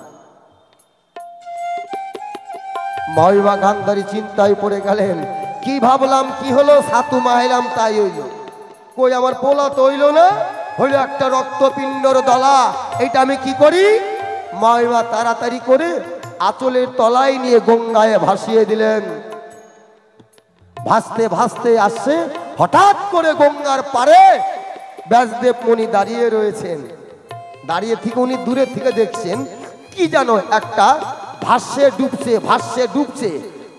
মহিমা গান্ধারী চিন্তায় পড়ে গেলেন, কি ভাবলাম কি হলো, সাতু মাহিলাম তাই হইল, কই আমার পোলা তো হইল না, হইল একটা রক্তপিণ্ডর দলা, এটা আমি কি করি? মহিমা তাড়াতাড়ি করে আঁচলের তলায় নিয়ে গঙ্গায় ভাসিয়ে দিলেন। ভাসতে ভাসতে আসছে, হঠাৎ করে গঙ্গার পারে ব্যাসদেব মুনি দাঁড়িয়ে রয়েছেন। দাঁড়িয়ে থেকে উনি দূরে থেকে দেখছেন কি জানো একটা ভাসছে ডুবছে, ভাসছে ডুবছে,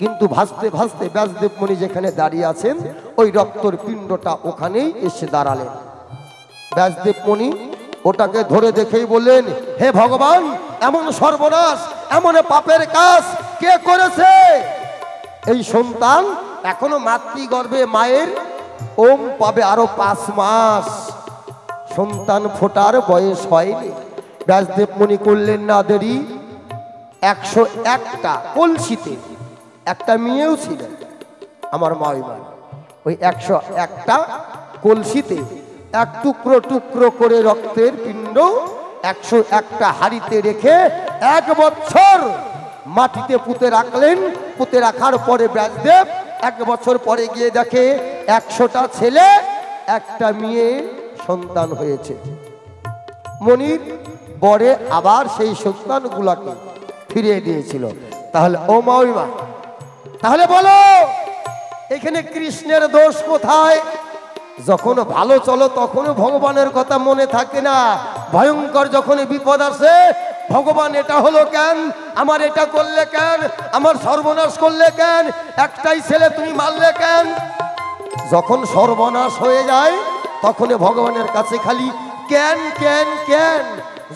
কিন্তু ভাসতে ভাসতে ব্যাসদেব মুনি যেখানে দাঁড়িয়ে আছেন ওই রক্তর পিণ্ডটা ওখানেই এসে দাঁড়ালেন। ব্যাসদেব মুনি ওটাকে ধরে দেখেই বললেন, হে ভগবান, এমন সর্বনাশ, এমন পাপের কাজ কে করেছে? এই সন্তান এখনো মাতৃগর্ভে মায়ের ওম পাবে আরো 5 মাস, সন্তান ফোটার বয়স হয়নি। ব্যাসদেব মুনি করলেন না দেরি, 101টা কলসিতে একটা মেয়েও ছিলেন আমার মাইমা, ওই 101টা কলসিতে এক টুকরো টুকরো করে রক্তের পিণ্ড 101টা হাড়িতে রেখে 1 বছর মাটিতে পুঁতে রাখলেন। পুঁতে রাখার পরে ব্যাসদেব 1 বছর পরে গিয়ে দেখে 100টা ছেলে, একটা মেয়ে সন্তান হয়েছে। মনির বরে আবার সেই সন্তানগুলাকে ফিরিয়ে দিয়েছিল। তাহলে ও মাইমা, তাহলে বলো এখানে কৃষ্ণের দোষ কোথায়? যখন ভালো চলো তখন ভগবানের কথা মনে থাকে না, ভয়ঙ্কর যখন বিপদ আসে, ভগবান এটা হলো কেন, আমার এটা করলে কেন, আমার সর্বনাশ করলে কেন, একটাই ছেলে তুমি মারলে কেন? যখন সর্বনাশ হয়ে যায় তখন ভগবানের কাছে খালি কেন কেন কেন।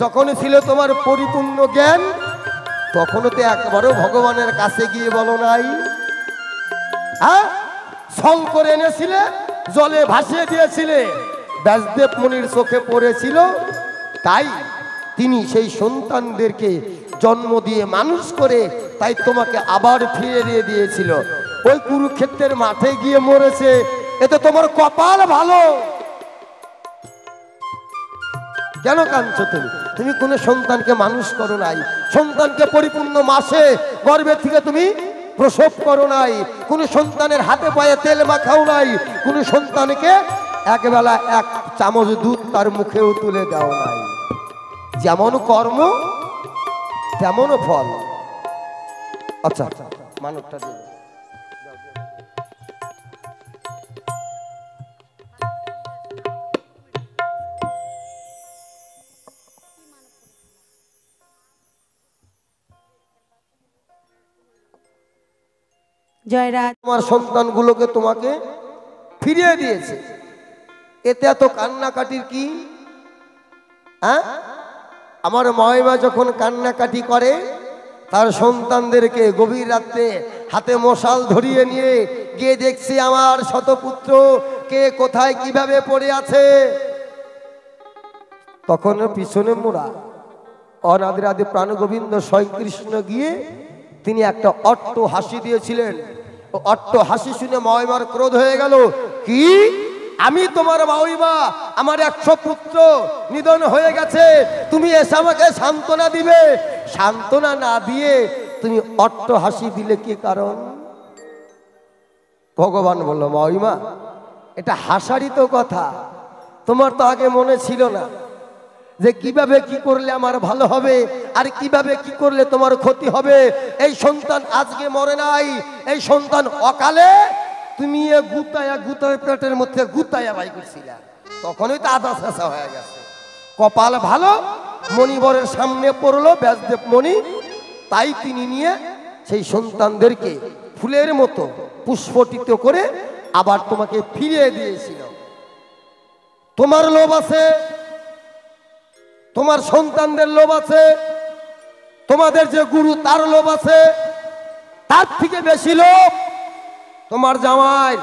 যখন ছিল তোমার পরিপূর্ণ জ্ঞান তখনও তো একবারও ভগবানের কাছে গিয়ে বলো নাই? হ্যাঁ, ছল করে এনেছিলে, জলে ভাসিয়ে দিয়েছিলে, ব্যাসদেব মুনির চোখে পড়েছিল, তাই তিনি সেই সন্তানদেরকে জন্ম দিয়ে মানুষ করে তাই তোমাকে আবার ফিরিয়ে দিয়েছিল। ওই কুরুক্ষেত্রের মাঠে গিয়ে মরেছে, এতে তোমার কপাল ভালো। কেন কাঁদছো তুমি? তুমি কোনো সন্তানকে মানুষ করো নাই, সন্তানকে পরিপূর্ণ মাসে গর্ভে থেকে তুমি প্রসব করো নাই, কোন সন্তানের হাতে পায়ে তেল মাখাও নাই, কোন সন্তানকে একবেলা 1 চামচ দুধ তার মুখেও তুলে দাও নাই। যেমন কর্ম তেমন ফল। আচ্ছা মানবটা দিন। জয়রাজ, তোমার সন্তানগুলোকে তোমাকে ফিরিয়ে দিয়েছে, এতে এত কান্নাকাটির কি? হ্যাঁ, আমার মহিমা যখন কান্নাকাটি করে তার সন্তানদেরকে গভীর রাত্রে হাতে মশাল ধরিয়ে নিয়ে গিয়ে দেখছি আমার শতপুত্র কে কোথায় কিভাবে পড়ে আছে, তখন পিছনে মোড়া অনাদি আদি প্রাণ গোবিন্দ স্বয়ং কৃষ্ণ গিয়ে তিনি একটা অট্ট হাসি দিয়েছিলেন। অট্ট হাসি শুনে মহিমার ক্রোধ হয়ে গেল। কি, আমি তোমার মহিমা, আমার 100 পুত্র নিধন হয়ে গেছে, তুমি এসে আমাকে সান্ত্বনা দিবে? সান্ত্বনা না দিয়ে তুমি অট্ট হাসি দিলে কি কারণ? ভগবান বলল, মহিমা, এটা হাসারই তো কথা, তোমার তো আগে মনে ছিল না যে কিভাবে কি করলে আমার ভালো হবে আর কিভাবে কি করলে তোমার ক্ষতি হবে। এই সন্তান আজকে মরে নাই, এই সন্তান অকালে তুমি গুতায়া পেটের মধ্যে গুতায়া বাই করছিলে, তখনই তো আধা শেষা হয়ে গেছে। কপাল ভালো, মণিবরের সামনে পড়লো ব্যাসদেব মণি, তাই তিনি নিয়ে সেই সন্তানদেরকে ফুলের মতো পুষ্পটিত করে আবার তোমাকে ফিরিয়ে দিয়েছিল। তোমার লোভ আছে, তোমার সন্তানদের লোভ আছে, তোমাদের যে গুরু তার লোভ আছে, তার থেকে বেশি লোভ তোমার জামাই।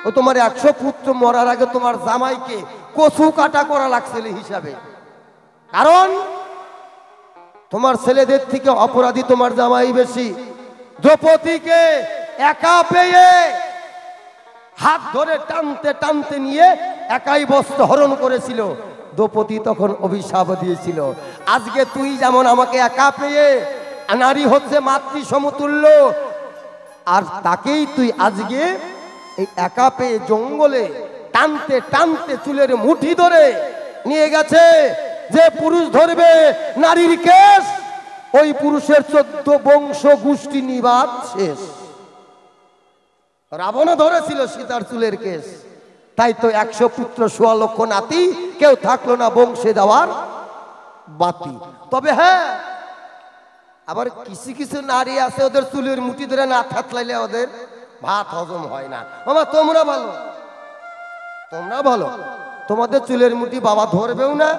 ও তোমার 100 পুত্র মরার আগে তোমার জামাইকে কচু কাটা করা লাগছিল হিসাবে, কারণ তোমার ছেলেদের থেকে অপরাধী তোমার জামাই বেশি। দ্রৌপদীকে একা পেয়ে হাত ধরে টানতে টানতে নিয়ে একাই বস্ত্র হরণ করেছিল। দ্রৌপদী তখন অভিশাপ দিয়েছিল, আজকে তুই যেমন আমাকে একা পেয়ে, নারী হচ্ছে মাতৃ সমতুল্য, আর তাকেই তুই আজকে এই একা পেয়ে জঙ্গলে টানতে টানতে চুলের মুঠি ধরে নিয়ে গেছে। যে পুরুষ ধরবে নারীর কেশ, ওই পুরুষের 14 বংশ গোষ্ঠী নিবাদ শেষ। রাবণ ধরেছিল সীতার চুলের কেশ, তাই তো 100 পুত্র 16 লক্ষ নাতি, কেউ থাকলো না বংশে দেওয়ার বাতি। তবে হ্যাঁ, আবার কিছু কিছু নারী আছে ওদের চুলের মুঠি ধরে না থাকলাইলে ওদের ভাত হজম হয় না। মামা তোমরা ভালো, তোমরা ভালো, তোমাদের চুলের মুঠি বাবা ধরবেও না,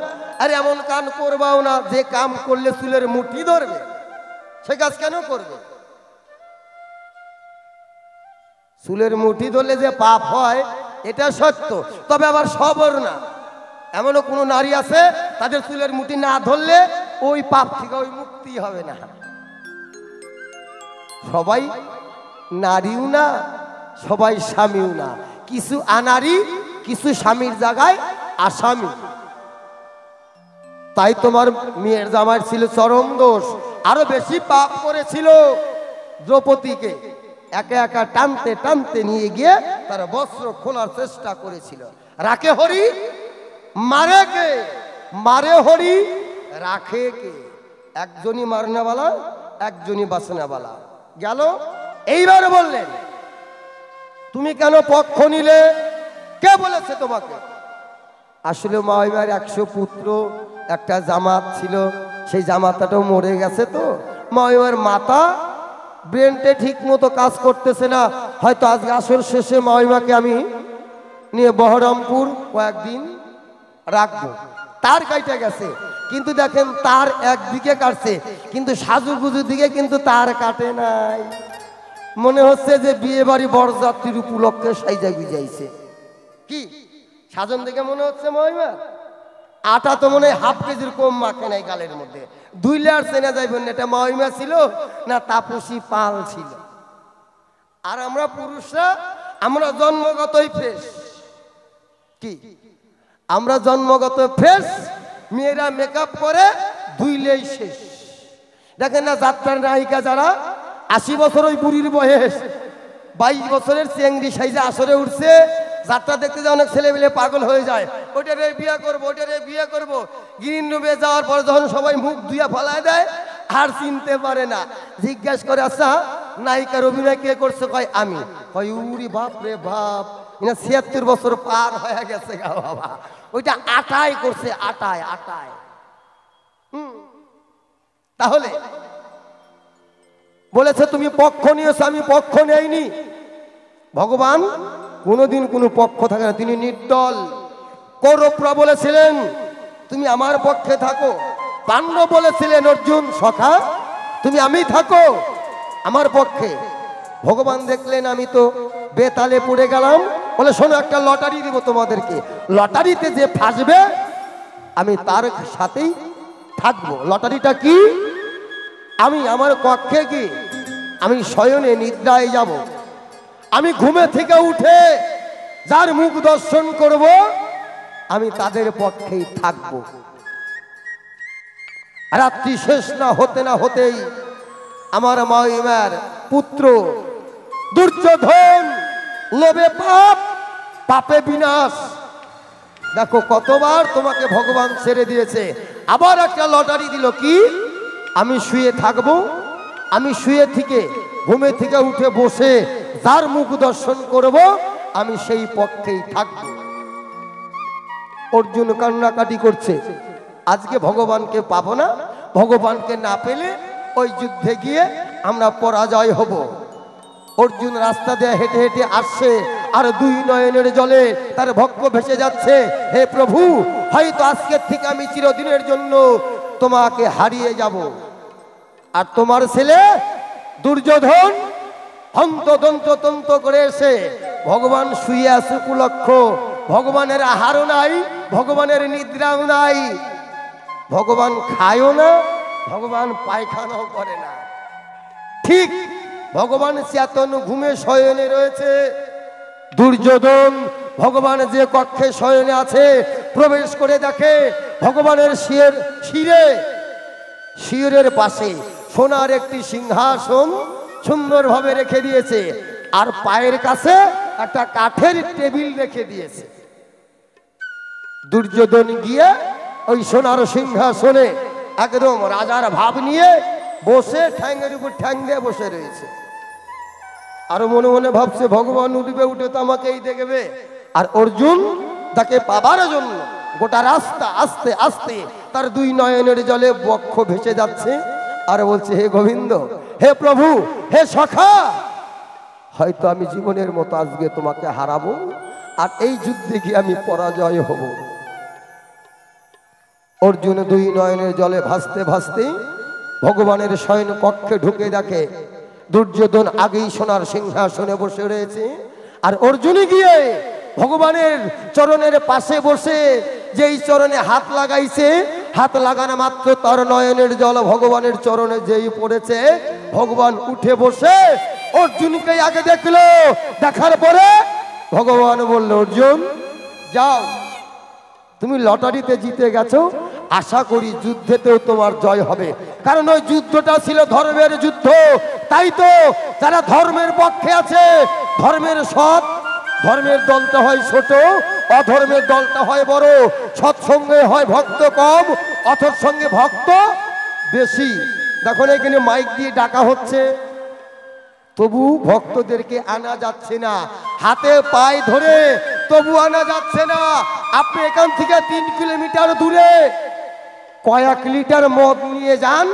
আর এমন কাম করবাও না যে কাম করলে চুলের মুঠি ধরবে, সে কাজ কেন করবে? চুলের মুঠি ধরলে যে পাপ হয় এটা সত্য, তবে আবার সবর না। এমনও কোনো নারী আছে তাদের চুলের মুঠি না ধরলে ওই পাপ থেকে ওই মুক্তি হবে না। সবাই নারীও না, সবাই স্বামীও না, কিছু আনারী, কিছু স্বামীর জায়গায় আসামি। তাই তোমার মেয়ের জামাই ছিল চরম দোষ, আরো বেশি পাপ করেছিল। দ্রৌপদীকে একা একা টানতে টানতে নিয়ে গিয়ে তার বস্ত্র খোলার চেষ্টা করেছিল। রাখে হরি, মারে কে? মারে হরি, রাখে কে? একজনই মারনেওয়ালা, একজনই বাঁচানেওয়ালা। গেল, এইবার বললেন তুমি কেন পক্ষ নিলে? কে বলেছে তোমাকে? আসলে মহিমার 100 পুত্র, একটা জামাত ছিল, সেই জামাতাটাও মরে গেছে। তো মহিমার মাতা ব্রেনটে ঠিক মতো কাজ করতেছে না, হয়তো আজকে আসর শেষে মহিমাকে আমি নিয়ে বহরমপুর কয়েকদিন রাখবো। তার কাইটা গেছে, কিন্তু দেখেন তার একদিকে কাটছে, কিন্তু সাজুগুজু দিকে কিন্তু তার কাটে নাই। মনে হচ্ছে যে বিয়ে বাড়ি বরযাত্রীর উপলক্ষে সাইজা গুজাইছে। কি সাজন দেখে মনে হচ্ছে মহিমা? আটা তো মনে হয় ½ কেজির কম মাখে নাই গালের মধ্যে। 2 লেয়ার চেনা যাইবেন না এটা মহিমা ছিল না তাপসী পাল ছিল। আর আমরা পুরুষরা আমরা জন্মগতই ফ্রেশ। কি আমরা জন্মগত ফ্রেশ, মেয়েরা মেকআপ করে ধুইলেই শেষ। দেখেন না যাত্রার নায়িকা যারা 80 বছর ওই বুড়ির বয়স, 22 বছরের চেংড়ি সাইজে আসরে উঠছে, যাত্রা দেখতে যে অনেক ছেলে মেলে পাগল হয়ে যায়, ওইটারে বিয়ে করবো, ওইটারে বিয়ে করবো। গ্রিন রুমে যাওয়ার পর যখন সবাই মুখ ধুইয়া ফেলায় দেয় আর চিনতে পারে না, জিজ্ঞাসা করে আচ্ছা নায়িকার অভিনয় কে করছে? কয় আমি। কয় উরি বাপ রে বাপ, 76 বছর পার হয়ে গেছে গা বাবা, ওইটা আটায় করছে, আটায় আটায়। তাহলে বলেছে তুমি পক্ষ নিয়েছো, আমি পক্ষ নেইনি। ভগবান কোনোদিন কোনো পক্ষ থাকে না, তিনি নির্দল। কৌরবরা বলেছিলেন তুমি আমার পক্ষে থাকো, পাণ্ডব বলেছিলেন অর্জুন সখা তুমি আমি থাকো আমার পক্ষে। ভগবান দেখলেন আমি তো বেতালে পড়ে গেলাম, বলে শোনো একটা লটারি দিব তোমাদেরকে, লটারিতে যে ফাঁসবে আমি তার সাথেই থাকবো। লটারিটা কি? আমি আমার কক্ষে গিয়ে আমি শয়নে নিদ্রায় যাব। আমি ঘুমে থেকে উঠে যার মুখ দর্শন করব আমি তাদের পক্ষেই থাকব। রাত্রি শেষ না হতেই আমার মায়ের পুত্র দুর্যোধন লোভে পাপ, পাপে বিনাশ। দেখো কতবার তোমাকে ভগবান ছেড়ে দিয়েছে, আবার একটা লটারি দিল কি আমি শুয়ে থাকবো। আমি শুয়ে থেকে ঘুমে থেকে উঠে বসে যার মুখ দর্শন করব আমি সেই পক্ষেই থাকব। অর্জুন কান্নাকাটি করছে, আজকে ভগবানকে পাবো না, ভগবানকে না পেলে ওই যুদ্ধে গিয়ে আমরা পরাজয় হব। অর্জুন রাস্তা দিয়ে হেঁটে হেঁটে আসছে, আর দুই নয়নের জলে তার ভক্ষ ভেসে যাচ্ছে। হে প্রভু, হয়তো আজকের থেকে আমি চিরদিনের জন্য তোমাকে হারিয়ে যাব। আর তোমার ছেলে দুর্যোধন হন্তদন্ত তন্ত করে এসে ভগবান শুয়ে আছে উপলক্ষ, ভগবানের আহারও নাই, ভগবানের নিদ্রাও নাই, ভগবান খায়ও না, ভগবান পায়খানাও করে না। ঠিক ভগবান চেতন ঘুমে শয়নে রয়েছে। দুর্যোধন ভগবান যে কক্ষে শয়নে আছে প্রবেশ করে দেখে ভগবানের শিরের পাশে সোনার একটি সিংহাসন সুন্দরভাবে রেখে দিয়েছে, আর পায়ের কাছে একটা কাঠের টেবিল রেখে দিয়েছে। দুর্যোধন গিয়ে ওই সোনার সিংহাসনে একদম রাজার ভাব নিয়ে বসে ঠ্যাংয়ের উপর ঠ্যাং দিয়ে বসে রয়েছে। আর মনে মনে ভাবছে ভগবান উঠবে, উঠে তো আমাকেই দেখবে। আর অর্জুন তাকে পাবার জন্য গোটা রাস্তা আস্তে আস্তে তার দুই নয়নের জলে বক্ষ ভেসে যাচ্ছে, আর বলছে হে গোবিন্দ, হে প্রভু, হে সখা, হয়তো আমি জীবনের মতো আজকে তোমাকে হারাবো, আর এই যুদ্ধে গিয়ে আমি পরাজয় হব। অর্জুন দুই নয়নের জলে ভাসতে ভাসতে ভগবানের শয়ন কক্ষে ঢুকে দেখে দুর্যোধন আগেই সোনার সিংহাসনে বসে রয়েছে। আর অর্জুন গিয়ে ভগবানের চরণের পাশে বসে যেই চরণে হাত লাগাইছে, হাত লাগানো মাত্র তার নয়নের জল ভগবানের চরণে যেই পড়েছে, ভগবান উঠে বসে অর্জুনকে আগে দেখলো। দেখার পরে ভগবান বলল, অর্জুন যাও, তুমি লটারিতে জিতে গেছো, আশা করি যুদ্ধেতেও তোমার জয় হবে। কারণ ওই যুদ্ধটা ছিল ধর্মের যুদ্ধ। তাই তো যারা ধর্মের পক্ষে আছে, ধর্মের সৎ, ধর্মের দলটা হয় ছোট, অধর্মের দলটা হয় বড়। সৎসঙ্গে হয় ভক্ত কম, অথর সঙ্গে ভক্ত বেশি। দেখুন এখানে মাইক দিয়ে ডাকা হচ্ছে, তবু ভক্তদেরকে আনা যাচ্ছে না, হাতে পায়ে ধরে তবু আনা যাচ্ছে না। আপনি এখান থেকে 3 কিলোমিটার দূরে কয়েক লিটার মদ নিয়ে যান,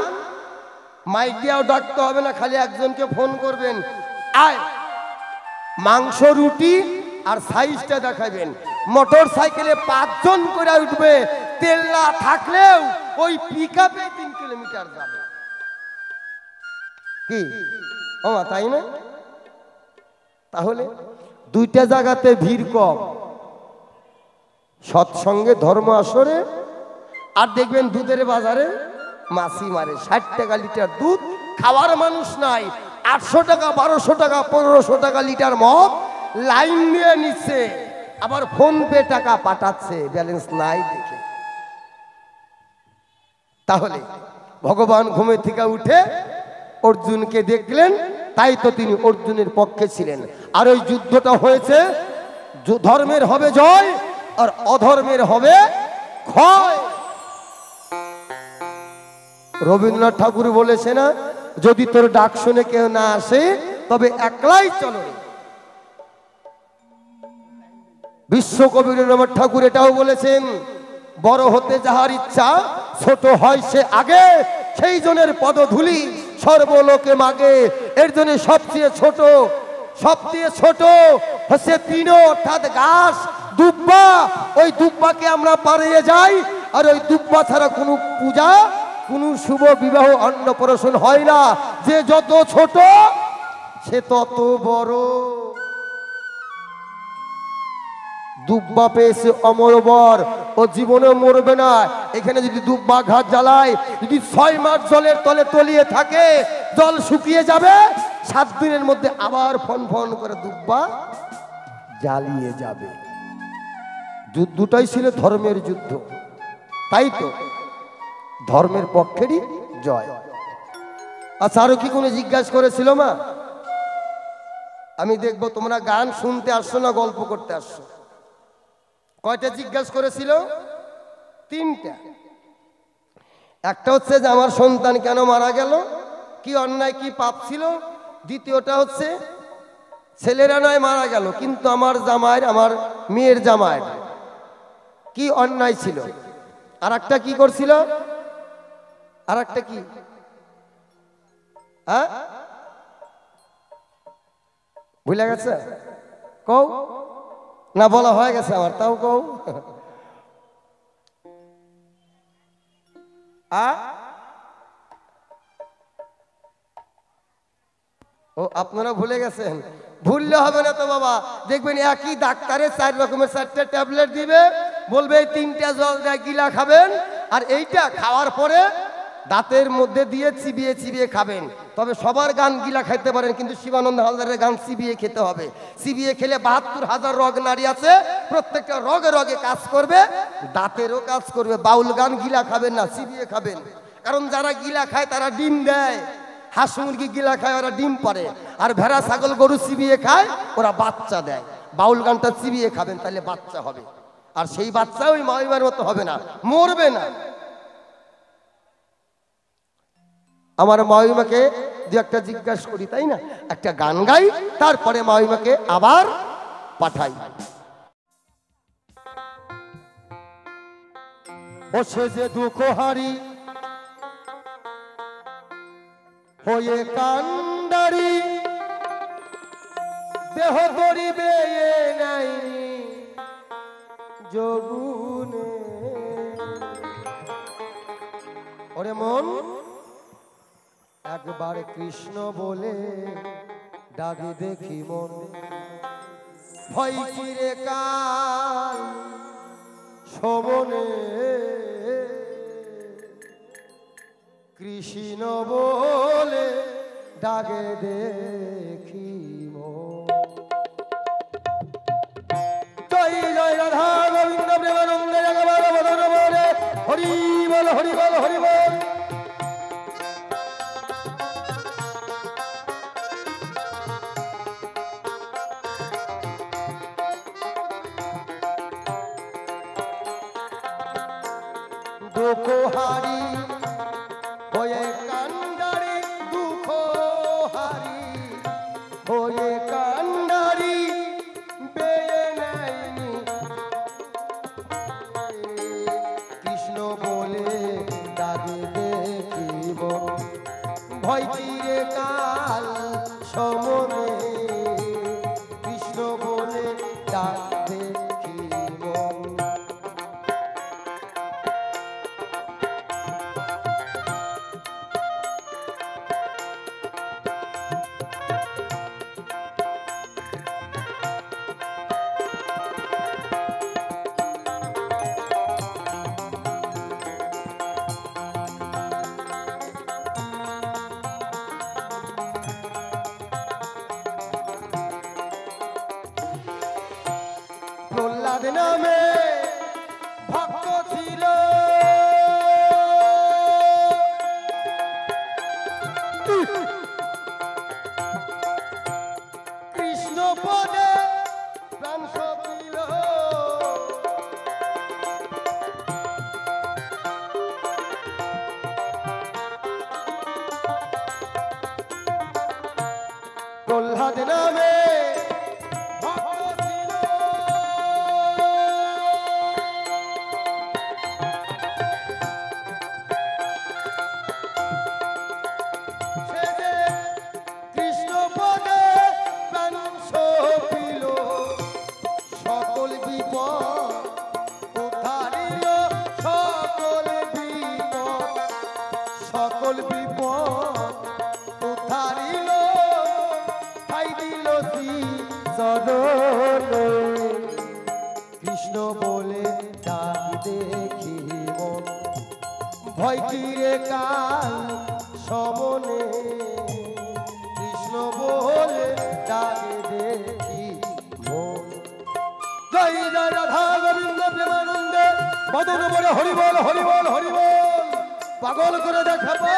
মাইক দিয়েও ডাকতে হবে না, খালি একজনকে ফোন করবেন, আয় মাংস রুটি আর সাইজটা দেখাবেন। মোটর সাইকেলে 5 জন করে উঠবে, তেল না থাকলেও ওই পিকআপে 3 কিলোমিটার যাবে। কি তাই না? তাহলে দুইটা জায়গাতে ভিড় কম, সৎসঙ্গে ধর্ম আসরে, আর দেখবেন দুধের বাজারে মাছি মারে। 60 টাকা লিটার দুধ খাওয়ার মানুষ নাই, 800 টাকা 1200 টাকা 1500 টাকা লিটার মদ লাইন দিয়ে নিচ্ছে, আবার ফোন পে টাকা পাঠাচ্ছে ব্যালেন্স নাই দেখে। তাহলে ভগবান ঘুমে থেকে উঠে অর্জুনকে দেখলেন, তাই তো তিনি অর্জুনের পক্ষে ছিলেন। আর ওই যুদ্ধটা হয়েছে, ধর্মের হবে জয় আর অধর্মের হবে ক্ষয়। রবীন্দ্রনাথ ঠাকুর বলেছে না, যদি তোর ডাক শুনে কেউ না আসে তবে একলাই চলো। বিশ্বকবি রবীন্দ্রনাথ ঠাকুর এটাও বলেছেন, বড় হতে যাহার ইচ্ছা ছোট হয় সে আগে, সেই জনের পদধূলি সর্বলোকে মাগে। এর জন্য সবচেয়ে ছোট হচ্ছে তৃণ, অর্থাৎ গাছ, দুব্বা। ওই দুব্বাকে আমরা পাড়িয়ে যাই, আর ওই দুব্বা ছাড়া কোনো পূজা, কোনো শুভ বিবাহ অন্নপ্রাশন হয় না। যে যত ছোট সে তত বড়। দুব্বা পেয়েছে অমর বর, ও জীবনে মরবে না। এখানে যদি দুব্বা ঘাট জ্বালায়, যদি 6 মাস জলের তলে তলিয়ে থাকে, জল শুকিয়ে যাবে, 7 দিনের মধ্যে আবার ফন ফন করে দুব্বা জ্বালিয়ে যাবে। যুদ্ধটাই ছিল ধর্মের যুদ্ধ, তাই তো ধর্মের পক্ষেরই জয়। আচ্ছা, আরো কি কোনো জিজ্ঞাসা করেছিল মা? আমি দেখবো তোমরা গান শুনতে আসছো না গল্প করতে আসছো। কয়টা জিজ্ঞাসা করেছিল? 3টা। একটা হচ্ছে যে আমার সন্তান কেন মারা গেল, কি অন্যায় কি পাপ ছিল। দ্বিতীয়টা হচ্ছে ছেলেরা নয় মারা গেল, কিন্তু আমার জামাইয়ের, আমার মেয়ের জামাইয়ের কি অন্যায় ছিল। আর একটা কি করছিল? আর একটা কি? হ্যাঁ, ভুলে গেছে? কও না, বলা হয়ে গেছে আমার, তাও কও। ও, আপনারা ভুলে গেছেন? ভুললে হবে না তো বাবা। দেখবেন একই ডাক্তারে 4 রকমের 4টা ট্যাবলেট দিবে, বলবে এই 3টা জল দিয়ে গিলা খাবেন, আর এইটা খাওয়ার পরে দাঁতের মধ্যে দিয়ে চিবিয়ে চিবিয়ে খাবেন। তবে সবার গান গিলা খাইতে পারেন, কিন্তু শিবানন্দ হালদারের গান চিবিয়ে খেতে হবে। চিবিয়ে খেলে 72,000 রগ নারী আছে, প্রত্যেকটা রগে রগে কাজ করবে, দাঁতেরও কাজ করবে। বাউল গান গিলা খাবেন না, চিবিয়ে খাবেন। কারণ যারা গিলা খায় তারা ডিম দেয়, হাঁস মুরগি গিলা খায় ওরা ডিম পারে, আর ভেড়া ছাগল গরু চিবিয়ে খায় ওরা বাচ্চা দেয়। বাউল গানটা চিবিয়ে খাবেন, তাহলে বাচ্চা হবে। আর সেই বাচ্চা ওই মাইমার মতো হবে না, মরবে না। আমার মাইমাকে দু একটা জিজ্ঞাসা করি, তাই না? একটা গান গাই, তারপরে মাইমাকে আবার পাঠাই। ও সে যে দুঃখ হারি হয়ে কান্ডারি, দেহ গরিবে নাই যোগুনে। ওরে মন, একবার কৃষ্ণ বলে ডাকি দেখি মন, ভয় কিরে কাল শোভনে। কৃষ্ণ বলে ডাকে দেখি মন। জয় জয় রাধা গোবিন্দ প্রেমানন্দে জগবর বদন বলে, হরি বল হরি বল হরি বল। দুঃখ হারি হয়ে কান্ডারি, দুঃখ হারি হয়ে কান্ডারি, বেয়ে নেয়নি কৃষ্ণ বলে ডাকে দেখিব, ভয় কিরে কাল সমনে। কৃষ্ণ বলে ডাক দেখিব। প্রহ্লাদ নামে ভক্ত ছিল, কৃষ্ণ পদে প্রাণ সপিল। প্রহ্লাদ নামে সকল বিপদ উদ্ধারিল, খাই দিল শ্রী চরণে। দেখি মন ভয় কিরে কাল সমনে কৃষ্ণ বলে ডাকে দেখি মন। জয় জয় রাধা গোবিন্দ প্রেমানন্দে মদন বলে হরিবল হরিবল হরিবল পাগল করে দেখাবো।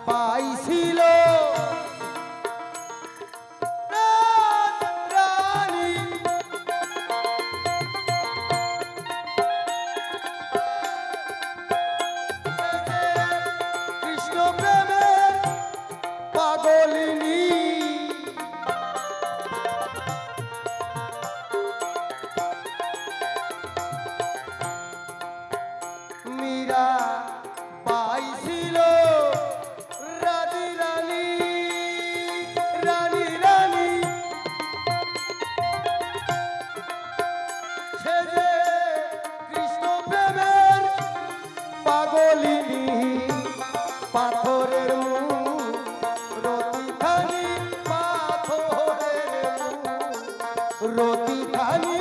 পাইছিল রানী কৃষ্ণ প্রেমের পাগলিনী মীরা পাইছিল রানী রানী রানী রানী সে যে কৃষ্ণ প্রেমের পাগলিনী পাথরের মুখ রতিখানি পাথরের মুখ রতিখানি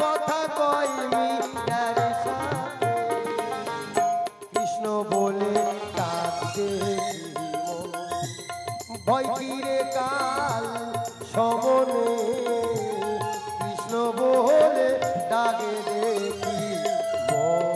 কথা কয় মীরার সাথে কৃষ্ণ বলে কাঁদতে ভয় কিরে কাল সমনে কৃষ্ণ বলে ডাকে দেখি মন।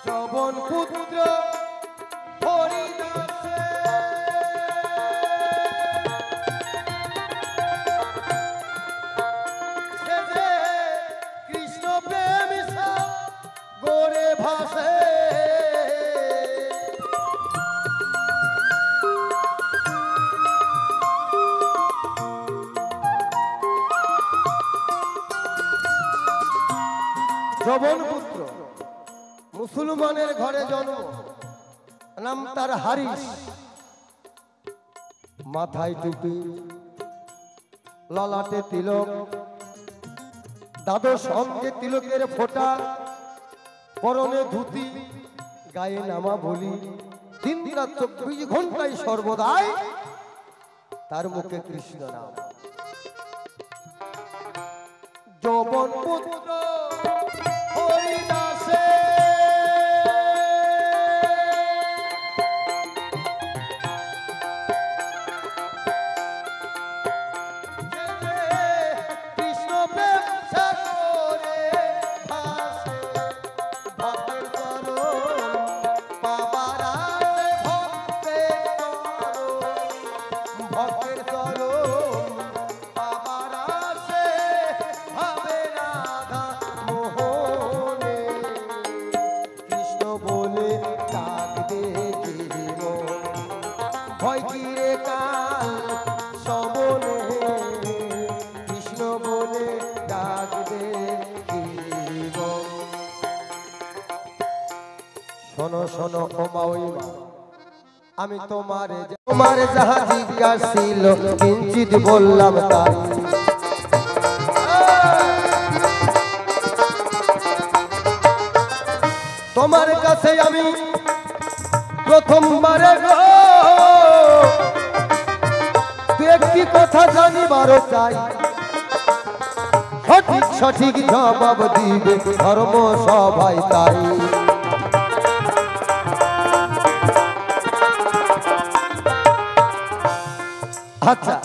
যবন পুত্র হরিদাসে সে যে কৃষ্ণ প্রেম গোরে ভাসে যবন পুত্র মুসলমানের ঘরে জন্ম নাম তার হারিস মাথায় টুপি ললাটে তিলক দাদর সঙ্গে তিলকের ফোঁটা পরনে ধুতি গায়ে নামা বলি দিন রাত 24 ঘন্টায় সর্বদাই তার মুখে কৃষ্ণ নাম। যৌবন পুত্র হরিদাসে কৃষ্ণ প্রেম সাগরে ভাসে ভক্তের চরণ পাবার আশে ভক্তের চরণ পাবার আশে ভাবে রাধা মোহন। শোনো শোনো ও মাওইমা, আমি তোমার যাহা জিজ্ঞাসা ছিল কিঞ্চিত বললাম তাই। তোমার কাছে আমি প্রথমবারে গো দু একটি কথা জানিবারও চাই, সঠিক সঠিক জবাব দিবে ধর্ম সবাই তাই। আচ্ছা,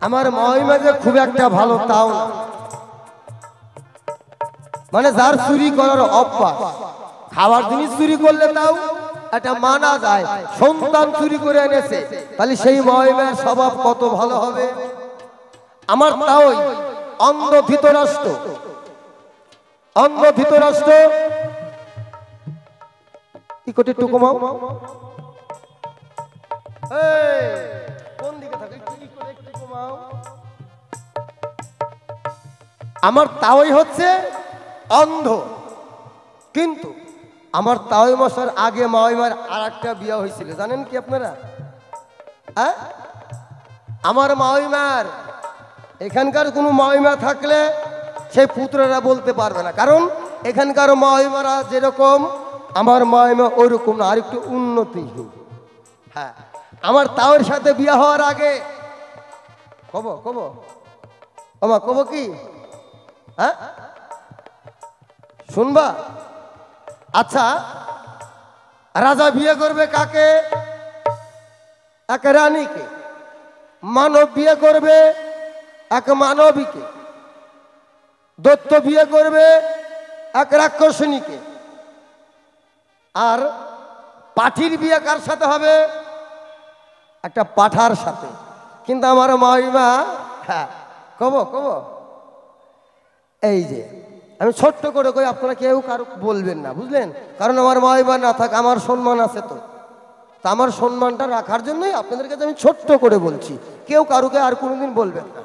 আমার মহিমা যে খুব একটা ভালো তাও না, মানে যার চুরি করার অভ্যাস, খাবার জিনিস চুরি করলে তাও এটা মানা যায়, সন্তান চুরি করে এনেছে তাহলে সেই মহিমার স্বভাব কত ভালো হবে। আমার তাও অন্ধ ধৃতরাষ্ট্র, অন্ধ ধৃতরাষ্ট্র কি কোটি টুকু মাও কোন দিকে থাকে একটু কমাও। আমার তাওই হচ্ছে অন্ধ, কিন্তু আমার তাওই মশার আগে মাওইমার আর একটা বিয়ে হয়েছিল, জানেন কি আপনারা? হ্যাঁ, আমার মাওইমার এখানকার কোনো মাওইমা থাকলে সেই পুত্ররা বলতে পারবে না, কারণ এখানকার মাওইমারা যেরকম আমার মাওইমা ওইরকম না, আর একটু উন্নতিহীন। হ্যাঁ, আমার তাওয়ের সাথে বিয়ে হওয়ার আগে কব কব আমা কব কি, হ্যাঁ শুনবা? আচ্ছা, রাজা বিয়ে করবে কাকে? এক রানীকে। মানব বিয়ে করবে এক মানবীকে। দৈত্য বিয়ে করবে এক রাক্ষসনীকে। আর পাঠির বিয়ে কার সাথে হবে? একটা পাঠার সাথে। কিন্তু আমার মাইমা, হ্যাঁ কব কব, এই যে আমি ছোট্ট করে কই, আপনারা কেউ কারো বলবেন না, বুঝলেন? কারণ আমার মাইমা না থাক, আমার সম্মান আছে তো, তা আমার সম্মানটা রাখার জন্যই আপনাদের কাছে আমি ছোট্ট করে বলছি, কেউ কারুকে আর কোনোদিন বলবেন না।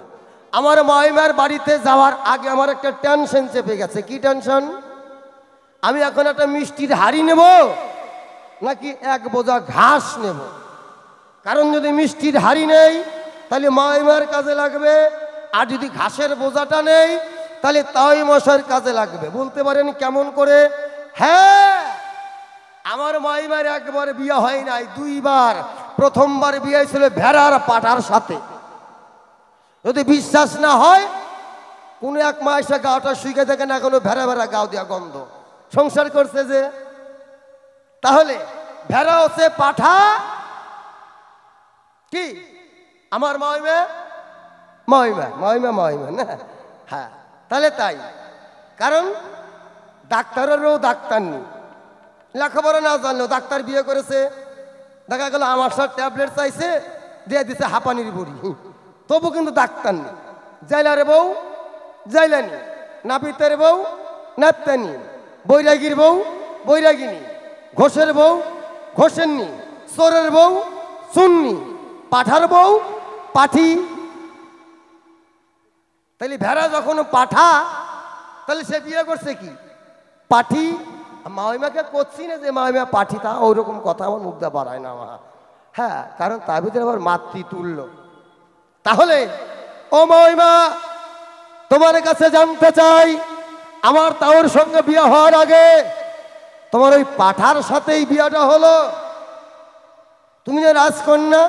আমার মাইমার বাড়িতে যাওয়ার আগে আমার একটা টেনশন চেপে গেছে। কি টেনশন? আমি এখন একটা মিষ্টির হাড়ি নেব নাকি এক বোঝা ঘাস নেব? কারণ যদি মিষ্টির হাড়ি নেই তাহলে মাইমার কাজে লাগবে, আর যদি ঘাসের বোঝাটা নেই তাহলে তাই মশার কাজে লাগবে। বলতে পারেন কেমন করে? হ্যাঁ, আমার মাইমার একবার বিয়ে হয় নাই, দুইবার। প্রথমবার বিয়ে ছিল ভেড়ার পাটার সাথে। যদি বিশ্বাস না হয়, কোন এক মা এসে গাওটা শুইকে দেখে না, কোনো ভেড়া ভেড়া গাও দিয়া গন্ধ, সংসার করছে যে। তাহলে ভেড়া হচ্ছে পাঠা কি আমার মাইমা মাইমা মাইমা মাইমা না? হ্যাঁ, তাহলে তাই। কারণ ডাক্তারেরও ডাক্তার নেই, লেখাপড়া না জানলেও ডাক্তার বিয়ে করেছে, দেখা গেল আমার সাথে ট্যাবলেট চাইছে, দিয়ে দিছে হাঁপানির বড়ি, তবু কিন্তু ডাক্তার নেই। জাইলারে বউ জাইলানি, নাপিতের বউ নাপতানি, বৈরাগীর বউ বৈরাগিনী, ঘোষের বউ ঘোষেননি, চোরের বউ চুন্নি, পাঠার বউ পাঠি। তাহলে ভেড়া যখন পাঠা, তাহলে সে বিয়ে করছে কি পাঠি। মাইমাকে করছি না যে মাইমা পাঠি, তা ওইরকম কথা আমার মুখ দিয়ে বাড়ায় না আমার। হ্যাঁ, কারণ তার ভিতরে আবার মাতৃতুল্য। তাহলে ও মাইমা, তোমার কাছে জানতে চাই, আমার তাওর সঙ্গে বিয়ে হওয়ার আগে তোমার ওই পাঠার সাথেই বিয়েটা হলো। তুমি যে রাজকন্যা,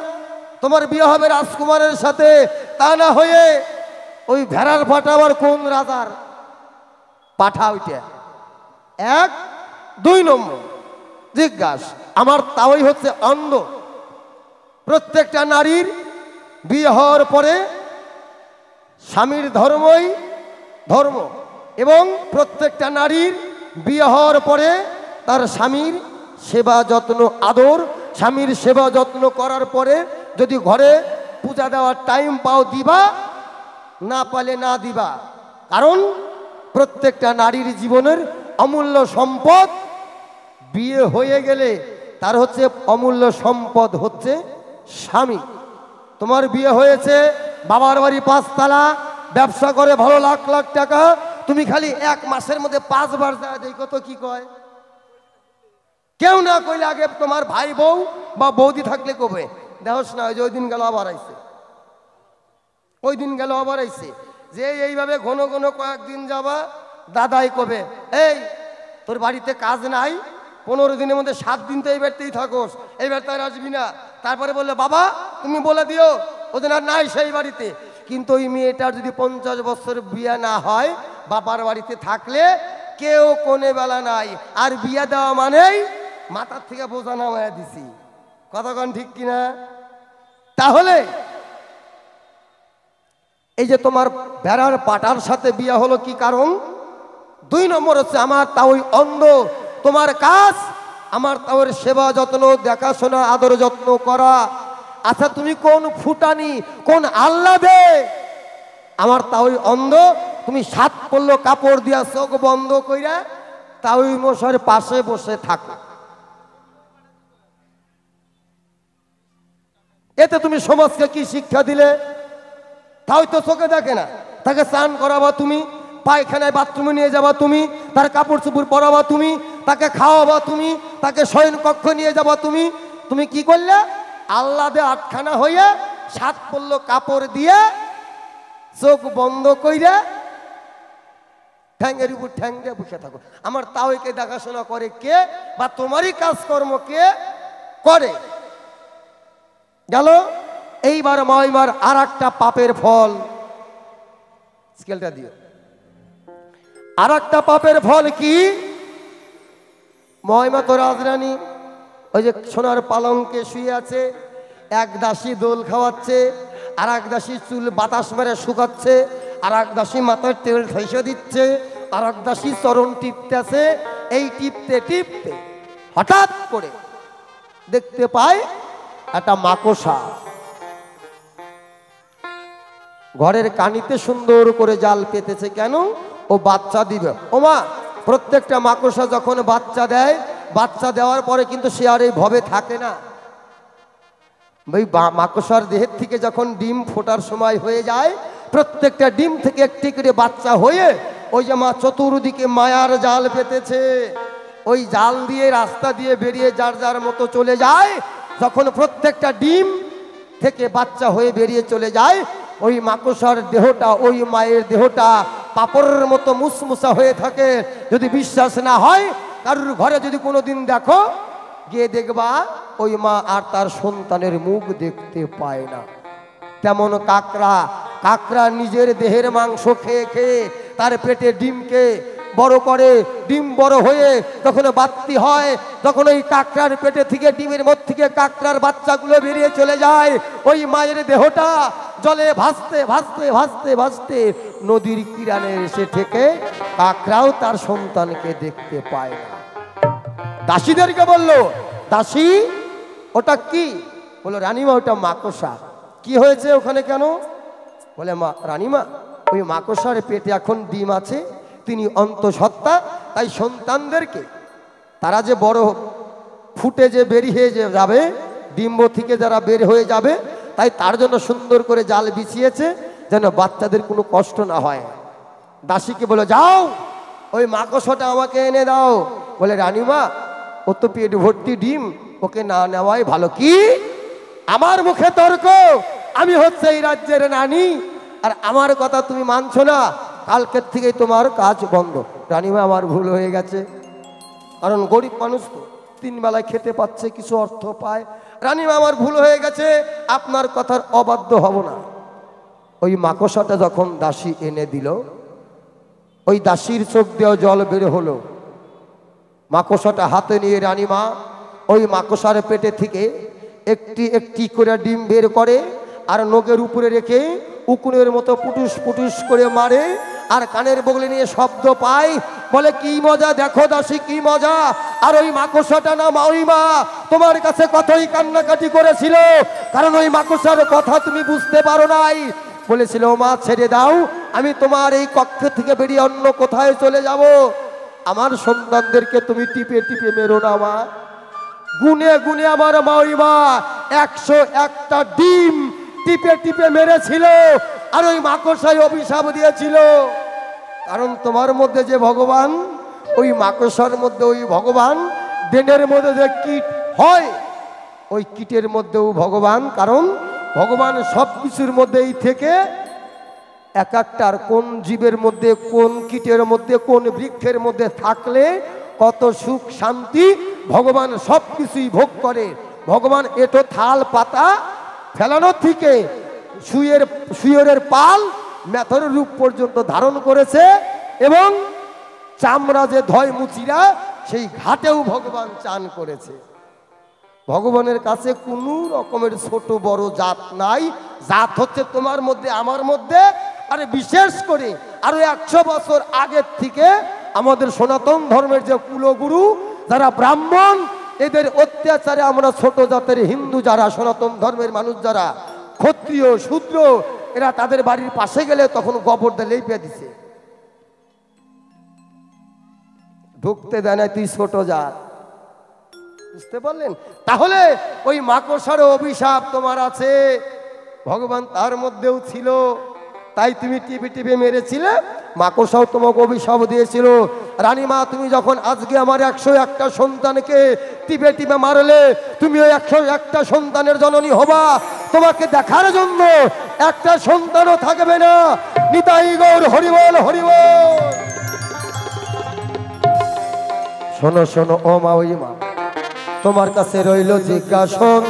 তোমার বিয়ে হবে রাজকুমারের সাথে, তা না হয়ে ওই ভেড়ার পাঠা আবার কোন রাজার পাঠা? ওইটা এক। দুই নম্বর জিজ্ঞাসা, আমার তাওই হচ্ছে অন্ধ। প্রত্যেকটা নারীর বিয়ে হওয়ার পরে স্বামীর ধর্মই ধর্ম, এবং প্রত্যেকটা নারীর বিয়ে হওয়ার পরে তার স্বামীর সেবা যত্ন আদর, স্বামীর সেবা যত্ন করার পরে যদি ঘরে পূজা দেওয়ার টাইম পাও দিবা, না পালে না দিবা। কারণ প্রত্যেকটা নারীর জীবনের অমূল্য সম্পদ, বিয়ে হয়ে গেলে তার হচ্ছে অমূল্য সম্পদ হচ্ছে স্বামী। তোমার বিয়ে হয়েছে, বাবার বাড়ি 5 তালা, ব্যবসা করে ভালো লাখ লাখ টাকা, তুমি খালি এক মাসের মধ্যে 5 বার যা দেখো তো কি কয়? কেউ না কইলে আগে তোমার ভাই বউ বা বৌদি থাকলে কবে দেখোস না, ওই যে ওই দিন গেল আবার আইছে, ওই দিন গেল আবার আইছে, যে এইভাবে ঘন ঘন কয়েকদিন যাবা দাদাই কবে এই তোর বাড়িতে কাজ নাই, 15 দিনের মধ্যে 7 দিন তো এই বাড়িতেই থাকোস, এইবার তার আসবি না। তারপরে বললে বাবা তুমি বলে দিও ওদের আর নাই সেই বাড়িতে। কিন্তু ওই মেয়েটার যদি 50 বছর বিয়ে না হয়, বাবার বাড়িতে থাকলে কেউ কোনে বেলা নাই, আর বিয়ে দেওয়া মানেই মাথার থেকে বোঝা নামায়া দিছি। কতক্ষণ ঠিক কিনা? তাহলে এই যে তোমার বেড়ার পাটার সাথে বিয়ে হলো কি কারণ? 2 নম্বর হচ্ছে আমার তা ওই অন্ধ, তোমার কাজ আমার তাওর সেবা যত্ন দেখাশোনা আদর যত্ন করা। আচ্ছা তুমি কোন ফুটানি কোন আহ্লাদে আমার তা ওই অন্ধ, তুমি 7 পল্ল কাপড় দিয়া চোখ বন্ধ কইরা তা ওই মশার পাশে বসে থাকো, এতে তুমি সমাজকে কি শিক্ষা দিলে? তাই তো চোখে দেখে না, তাকে স্নান করাবা তুমি, পায়খানায় বাথরুমে নিয়ে যাবা তুমি, তার কাপড় চোপড় পরাবা তুমি, তাকে খাওয়াবা তুমি, তাকে শয়ন কক্ষ নিয়ে যাবা তুমি। তুমি কি করলে? আহ্লাদে আটখানা হইয়া 7 পল্ল কাপড় দিয়ে চোখ বন্ধ কইরা ঠ্যাঙ্গের উপর ঠ্যাং দিয়ে বসে থাকো। আমার তাও একে দেখাশোনা করে কে? বা তোমারই কাজকর্ম কে করে? গেল। এইবার মহিমার আর একটা পাপের ফল, স্কেলটা দিও। আর একটা পাপের ফল কি? মহিমা তো রাজরানী ওই যে সোনার পালঙ্কে শুয়ে আছে, এক দাসী দোল খাওয়াচ্ছে, আর এক দাসী চুল বাতাস মেরে শুকাচ্ছে, আর এক দাসী মাথায় তেল ঠেসে দিচ্ছে, আর এক দাসী চরণ টিপতেছে। এই টিপতে টিপতে হঠাৎ করে দেখতে পায় একটা মাকড়সা ঘরের কানিতে সুন্দর করে জাল পেতেছে। কেন? ও বাচ্চা দিবে। ওমা, প্রত্যেকটা মাকড়সা যখন বাচ্চা দেয়, বাচ্চা দেওয়ার পরে কিন্তু সে আর এই ভবে থাকে না। ওই মাকড়সার দেহের থেকে যখন ডিম ফোটার সময় হয়ে যায়, প্রত্যেকটা ডিম থেকে একটি করে বাচ্চা হয়ে ওই যে মা চতুর্দিকে মায়ার জাল পেতেছে, ওই জাল দিয়ে রাস্তা দিয়ে বেরিয়ে যার যার মতো চলে যায়। যখন প্রত্যেকটা ডিম থেকে বাচ্চা হয়ে বেরিয়ে চলে যায়, ওই মাকড়সার দেহটা ওই মায়ের দেহটা পাপড়ের মতো মুসমুসা হয়ে থাকে। যদি বিশ্বাস না হয়, কারোর ঘরে যদি কোনোদিন দেখো, গিয়ে দেখবা ওই মা আর তার সন্তানের মুখ দেখতে পায় না। তেমন কাকড়া, কাকড়া নিজের দেহের মাংস খেয়ে খেয়ে তার পেটে ডিমকে বড় করে, ডিম বড় হয়ে যখন বাত্তি হয়, তখন ওই কাকড়ার পেটে থেকে ডিমের মধ্যে থেকে কাকড়ার বাচ্চাগুলো বেরিয়ে চলে যায়। ওই মায়ের দেহটা জলে ভাসতে ভাসতে ভাসতে ভাসতে নদীর কিনারে এসে থেকে কাকড়াও তার সন্তানকে দেখতে পায় না। দাসীদেরকে বলল, দাসী ওটা কি? বললো রানীমা ওটা মাকড়সা। কি হয়েছে ওখানে কেন? বলে মা রানীমা, ওই মাকড়সার পেটে এখন ডিম আছে, তিনি অন্তঃসত্ত্বা, তাই সন্তানদেরকে তারা যে বড় ফুটে যে বেরিয়ে যে যাবে, ডিম্ব থেকে যারা বের হয়ে যাবে, তাই তার জন্য সুন্দর করে জাল বিছিয়েছে যেন বাচ্চাদের কোনো কষ্ট না হয়। দাসীকে বলে যাও ওই মাকড়সাটা আমাকে এনে দাও। বলে রানীমা ও তো পেট ভর্তি ডিম, ওকে না নেওয়াই ভালো। কি? আমার মুখে তর্ক? আমি হচ্ছে এই রাজ্যের রানী, আর আমার কথা তুমি মানছো না? কালকের থেকেই তোমার কাজ বন্ধ। রানীমা আমার ভুল হয়ে গেছে, কারণ গরিব মানুষ তো 3 বেলায় খেতে পাচ্ছে, কিছু অর্থ পায়। রানীমা আমার ভুল হয়ে গেছে, আপনার কথার অবাধ্য হব না। ওই মাকড়সাটা যখন দাসী এনে দিল, ওই দাসীর চোখ দিয়ে জল বের হলো। মাকড়সাটা হাতে নিয়ে রানীমা ওই মাকড়সার পেটে থেকে একটি একটি করে ডিম বের করে, আর নখের উপরে রেখে উকুনের মতো পুটুস পুটুস করে মারে, আর কানের বগলে নিয়ে শব্দ পায়, বলে কি মজা দেখো দাসী, কি মজা। আর ওই মাকড়সাটা না মাউইমা তোমার কাছে কতই কান্নাকাটি করেছিল, কারণ ওই মাকড়সার কথা তুমি বুঝতে পারো নাই। বলেছিল মা ছেড়ে দাও, আমি তোমার এই কক্ষ থেকে বেরিয়ে অন্য কোথায় চলে যাব। আমার সন্তানদেরকে তুমি টিপে টিপে মেরো না মা। গুনে গুনে আমার মাউইমা 101টা ডিম টিপে টিপে মেরেছিল, আর ওই মাকড়সায় অভিশাপ দিয়েছিল। কারণ তোমার মধ্যে যে ভগবান, ওই মাকড়সার মধ্যে ওই ভগবান ড্রেনের মধ্যে যে কীট হয় ওই কীটের মধ্যেও ভগবান, কারণ ভগবান সব কিছুর মধ্যেই থেকে এক একটার কোন জীবের মধ্যে, কোন কীটের মধ্যে, কোন বৃক্ষের মধ্যে থাকলে কত সুখ শান্তি ভগবান সব কিছুই ভোগ করে। ভগবান এটো থাল পাতা ফেলানো থেকে শুয়োরের পাল মেথর রূপ পর্যন্ত ধারণ করেছে, এবং চামড়া যে ধয় মুচিরা সেই ঘাটেও ভগবান চান করেছে। ভগবানের কাছে কোনো রকমের ছোট বড় জাত নাই, জাত হচ্ছে তোমার মধ্যে আমার মধ্যে। আর বিশেষ করে আরো 100 বছর আগের থেকে আমাদের সনাতন ধর্মের যে কুলগুরু যারা ব্রাহ্মণ, এদের অত্যাচারে আমরা ছোট জাতের হিন্দু যারা সনাতন ধর্মের মানুষ যারা ক্ষত্রিয় শূদ্র, এরা তাদের বাড়ির পাশে গেলে তখন গোবর দিয়ে লেপে দিছে, ঢুকতে দেয় না, তুই ছোট জাত। বুঝতে পারলেন? তাহলে ওই মাকড়সার অভিশাপ তোমার আছে, ভগবান তার মধ্যেও ছিল, তাই তুমি টিপে টিপে মেরেছিলে, মাকড়সাও তোমাকে অভিশাপ দিয়েছিল। রানীমা, তুমি যখন আজকে আমার 101টা সন্তানকে টিপে টিপে মারলে, তুমি ওই 101টা সন্তানের জননী হবা, তোমাকে দেখার জন্য একটা সন্তানও থাকবে না। নিতাই গৌর হরিবল হরিবল। শোনো শোনো ও মা, ওই মা তোমার কাছে রইল জিজ্ঞাসন,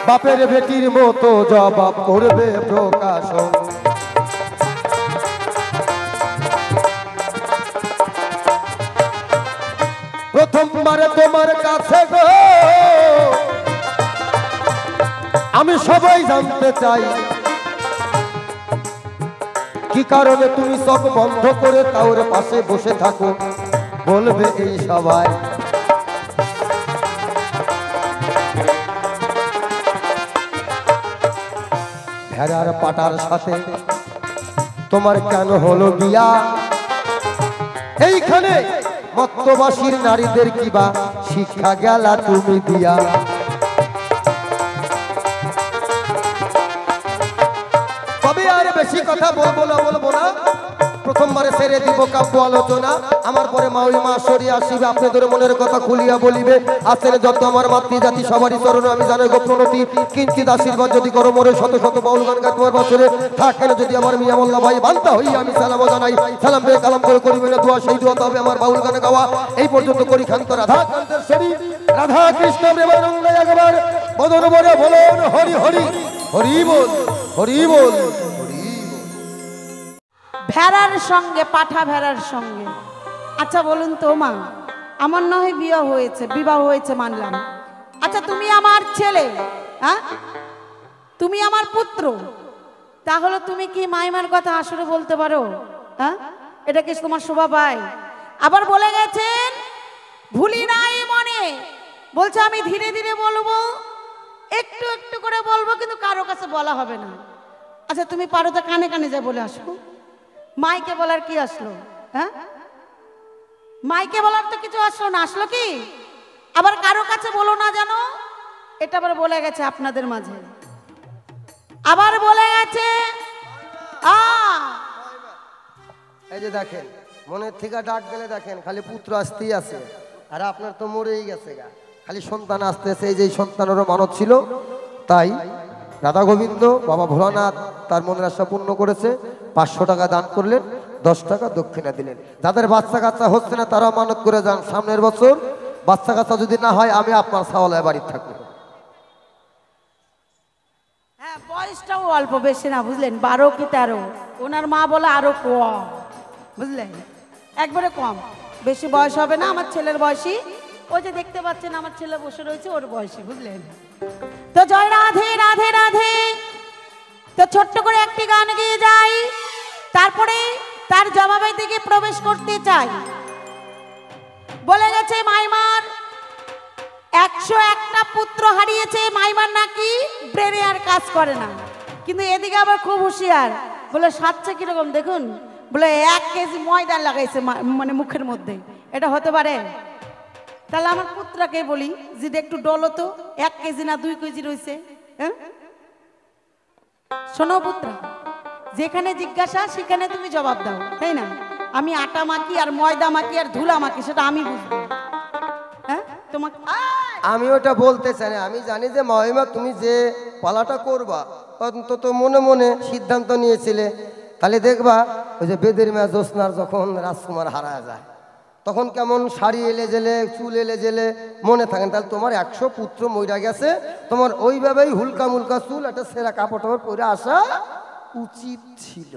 বাপের বেটির মতো জবাব করবে প্রকাশন। প্রথমবারে তোমার কাছে গো আমি সবাই জানতে চাই, কি কারণে তুমি চোখ বন্ধ করে তাওর পাশে বসে থাকো, বলবে এই সবাই। ভেড়ার পাটার সাথে তোমার কেন হলো বিয়া, এইখানে মত্তবাসীর নারীদের কিবা শিক্ষা গেলা তুমি দিয়া। তবে আর বেশি কথা বলবো না, প্রথমবারে ছেড়ে দিব কাব্য আলোচনা, আমার পরে মাউই মা সরিয়া আসিবে, আপনাদের মনের কথা খুলিয়া বলিবে। আসেন যত আমার মাতৃজাতি সবারই চরণ আমি জানাই গো প্রণতি, কিঞ্চিত আশীর্বাদ যদি করো মোরে, শত শত বাউল গান গাই তোমার বছরে থাকেন যদি আমার মিয়া মোল্লা ভাই বান্তা হই, আমি সালামও জানাই। সালাম বে কালাম করে করিবে না দোয়া, সেই দোয়া তবে আমার বাউল গানে গাওয়া। এই পর্যন্ত করি খান্ত রাধা কান্তের শরী, রাধা কৃষ্ণ প্রেমানন্দে একবার বদন বলে বলুন হরি হরি হরি বল হরি বল। ভেড়ার সঙ্গে পাঠা ভেড়ার সঙ্গে, আচ্ছা বলুন তো মা, আমার নয় বিবাহ হয়েছে মানলাম, আচ্ছা তুমি আমার ছেলে, হ্যাঁ তুমি আমার পুত্র, তাহলে তুমি কি মাইমার কথা আসলে বলতে পারো? হ্যাঁ, এটা কি তোমার শোভা পায়? আবার বলে গেছেন ভুলি নাই মনে, বলছে আমি ধীরে ধীরে বলবো, একটু একটু করে বলবো, কিন্তু কারো কাছে বলা হবে না। আচ্ছা তুমি পারো তো কানে কানে যা বলে আসো, মাইকে বলার কি আসলো? হ্যাঁ, মাইকে বলার তো কিছু আসলো না, আসলো কি? আবার কারো কাছে বলো না জানো, এটা আবার বলে গেছে আপনাদের মাঝে, আবার বলে গেছে এই যে দেখেন মনের থেকে ডাক গেলে দেখেন খালি পুত্র আসতেই আছে, আর আপনার তো মরেই গেছে গা, খালি সন্তান আসতেছে। এই যে সন্তানেরও মানত ছিল, তাই রাধা গোবিন্দ বাবা ভোলানাথ তার মনের আশা পূর্ণ করেছে। 500 টাকা দান করলেন, 10 টাকা দক্ষিণা দিলেন। যাদের বাচ্চা কাচ্চা হচ্ছে না তারাও মানত করে যান, সামনের বছর বাচ্চা কাচ্চা যদি না হয় আমি আপনার সাওয়ালায় বাড়িতে থাকবো। হ্যাঁ, বয়সটাও অল্প বেশি না, বুঝলেন, 12 কি 13, ওনার মা বলে আরো কম, বুঝলেন, একবারে কম, বেশি বয়স হবে না। আমার ছেলের বয়সী, ওই যে দেখতে পাচ্ছেন আমার ছেলে বসে রয়েছে ওর বয়সী, বুঝলেন। তো জয় রাধে রাধে রাধে। তো ছোট্ট করে একটি গান গেয়ে যাই, তারপরে তার জবাবের দিকে প্রবেশ করতে চাই। বলে গেছে মাইমার 101টা পুত্র হারিয়েছে, মাইমার নাকি ব্রেনে আর কাজ করে না, কিন্তু এদিকে আবার খুব হুঁশিয়ার, বলে সাচ্ছে কিরকম দেখুন, বলে 1 কেজি ময়দা লাগাইছে মানে মুখের মধ্যে, এটা হতে পারে? তাহলে আমার পুত্রকে বলি যে একটু ডলো তো, 1 কেজি না 2 কেজি রয়েছে। হ্যাঁ শোনো পুত্র, যেখানে জিজ্ঞাসা সেখানে তুমি জবাব দাও, তাই না? আমি আটা মাখি আর ময়দা মাখি আর ধুলা মাখি সেটা আমি বুঝবো, হ্যাঁ? তো তোমাকে আমি ওটা বলতে চাই না, আমি জানি যে মহিমা তুমি যে পালাটা করবা অন্তত মনে মনে সিদ্ধান্ত নিয়েছিলে। তাহলে দেখবা ওই যে বেদের মেয়া জ্যোৎস্নার যখন রাজকুমার হারা যায় তখন কেমন শাড়ি এলে জেলে চুল এলে জেলে মনে থাকেন। তাহলে তোমার 100 পুত্র মইরা গেছে, তোমার ওইভাবেই হুলকা মুলকা চুল একটা সেরা কাপড় টাপড় পরে আসা উচিত ছিল।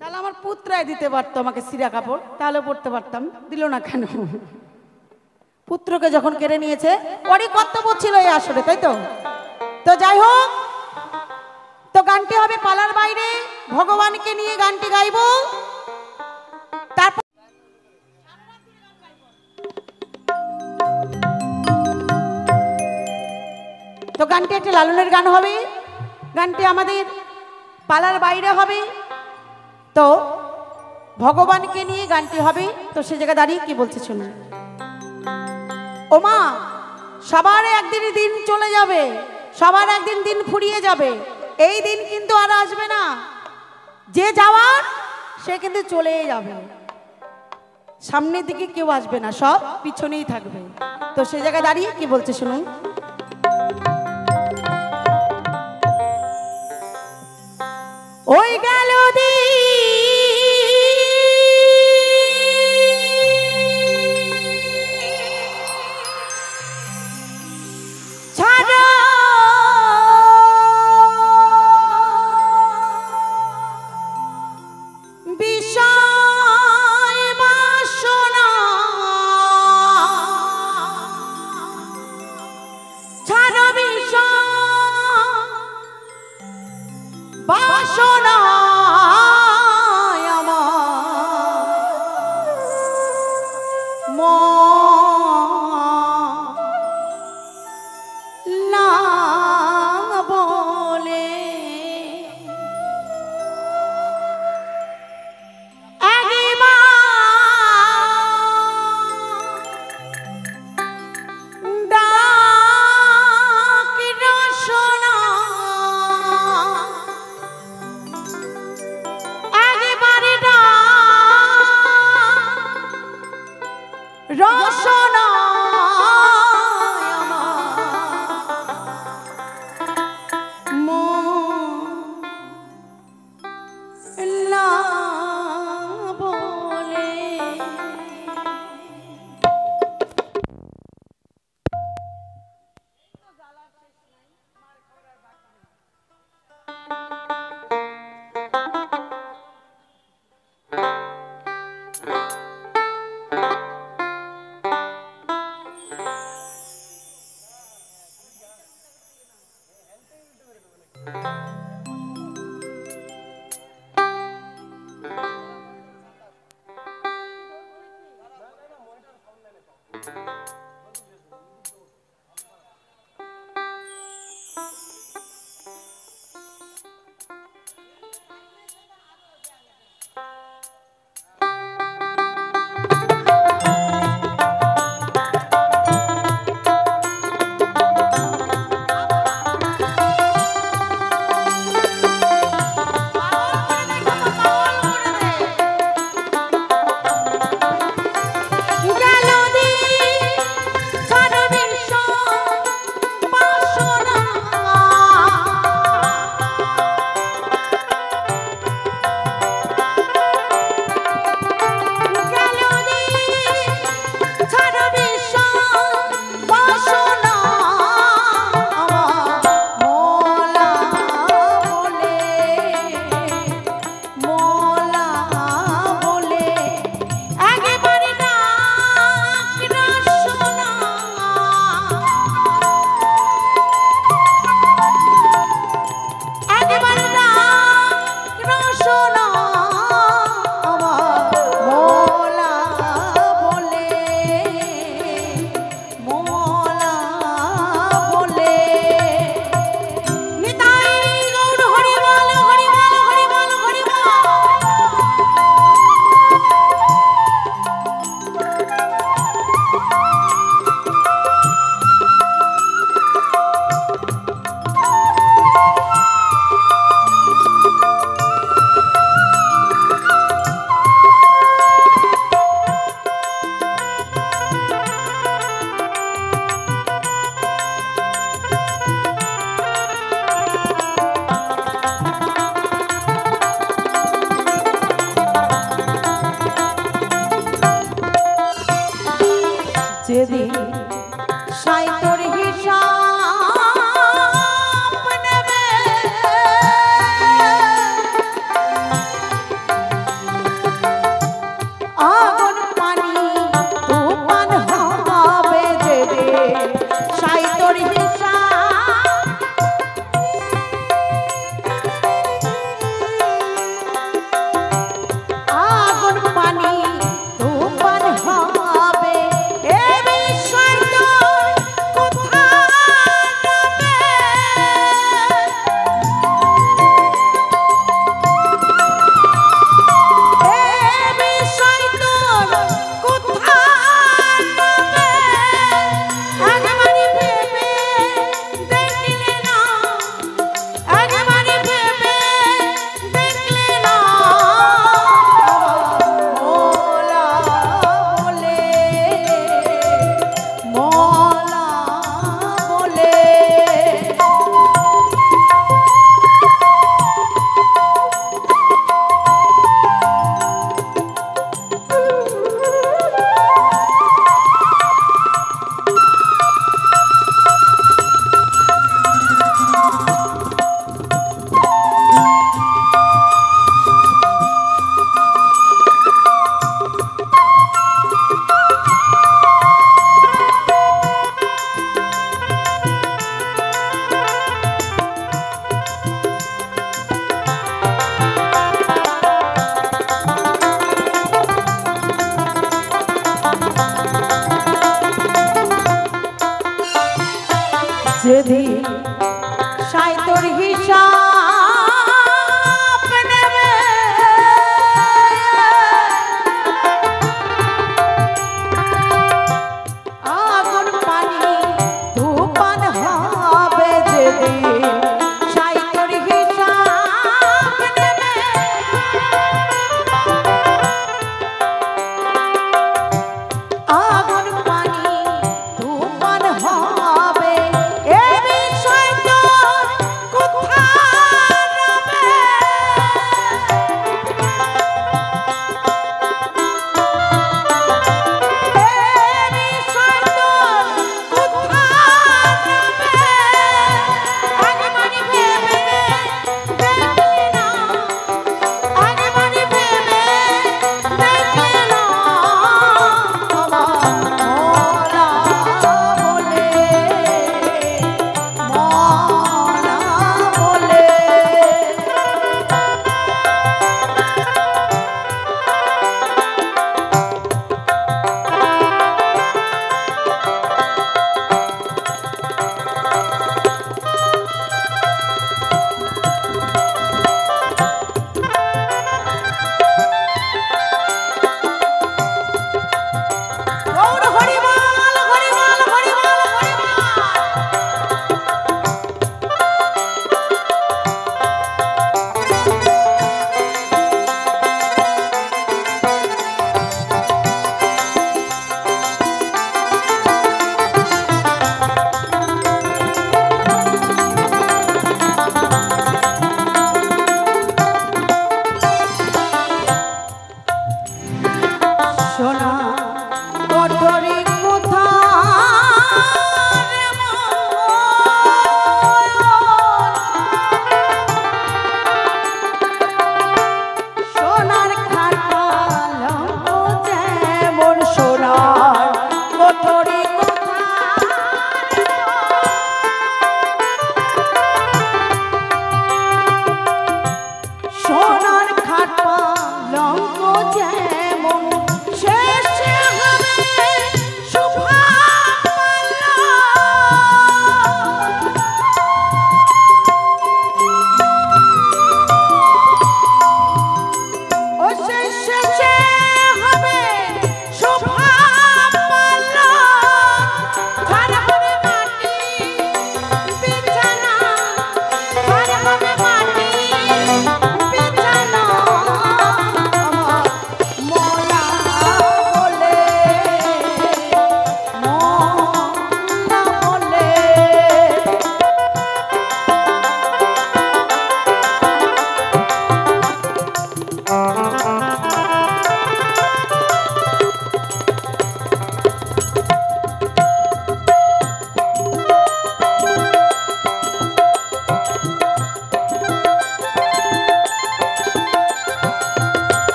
তাহলে আমার পুত্রাই দিতে পারতো আমাকে সিরা কাপড়, তাহলে পড়তে পারতাম, দিল না কেন? পুত্রকে যখন কেড়ে নিয়েছে ওরই কর্তব্য ছিল এই আসরে, তাই তো? তো যাই হোক, তো গানটি হবে পালার বাইরে, ভগবানকে নিয়ে গানটি গাইবো। তারপর তো গানটি একটা লালনের গান হবে, গানটি আমাদের পালার বাইরে হবে, তো ভগবানকে নিয়ে গানটি হবে। তো সে জায়গায় দাঁড়িয়ে কি বলছে শুনুন। ও মা, সবার একদিন দিন চলে যাবে, সবার একদিন দিন ফুরিয়ে যাবে, এই দিন কিন্তু আর আসবে না। যে যাওয়ার সে কিন্তু চলেই যাবে, সামনের দিকে কেউ আসবে না, সব পিছনেই থাকবে। তো সে জায়গায় দাঁড়িয়ে কি বলছে শুনুন। ওই গেল যেদিন সাইতর হিসাব নেবে আগুন পানি তুফান হবে যেদিন সাইতর হিসাব আগুন পানি তুফান হবে এ বিষয় তোর কোথায় যাবে এ বিষয় তোর কোথায় যাবে একবারই ভেবে দেখলে না একবারই ভেবে দেখলে না মোলা বলে মোলা বলে যেদিন সাইতর হিসাব নেবে আগুন পানি তুফান হবে যেদিন সাইতর হিসাব নেবে আগুন পানি তুফান হবে এ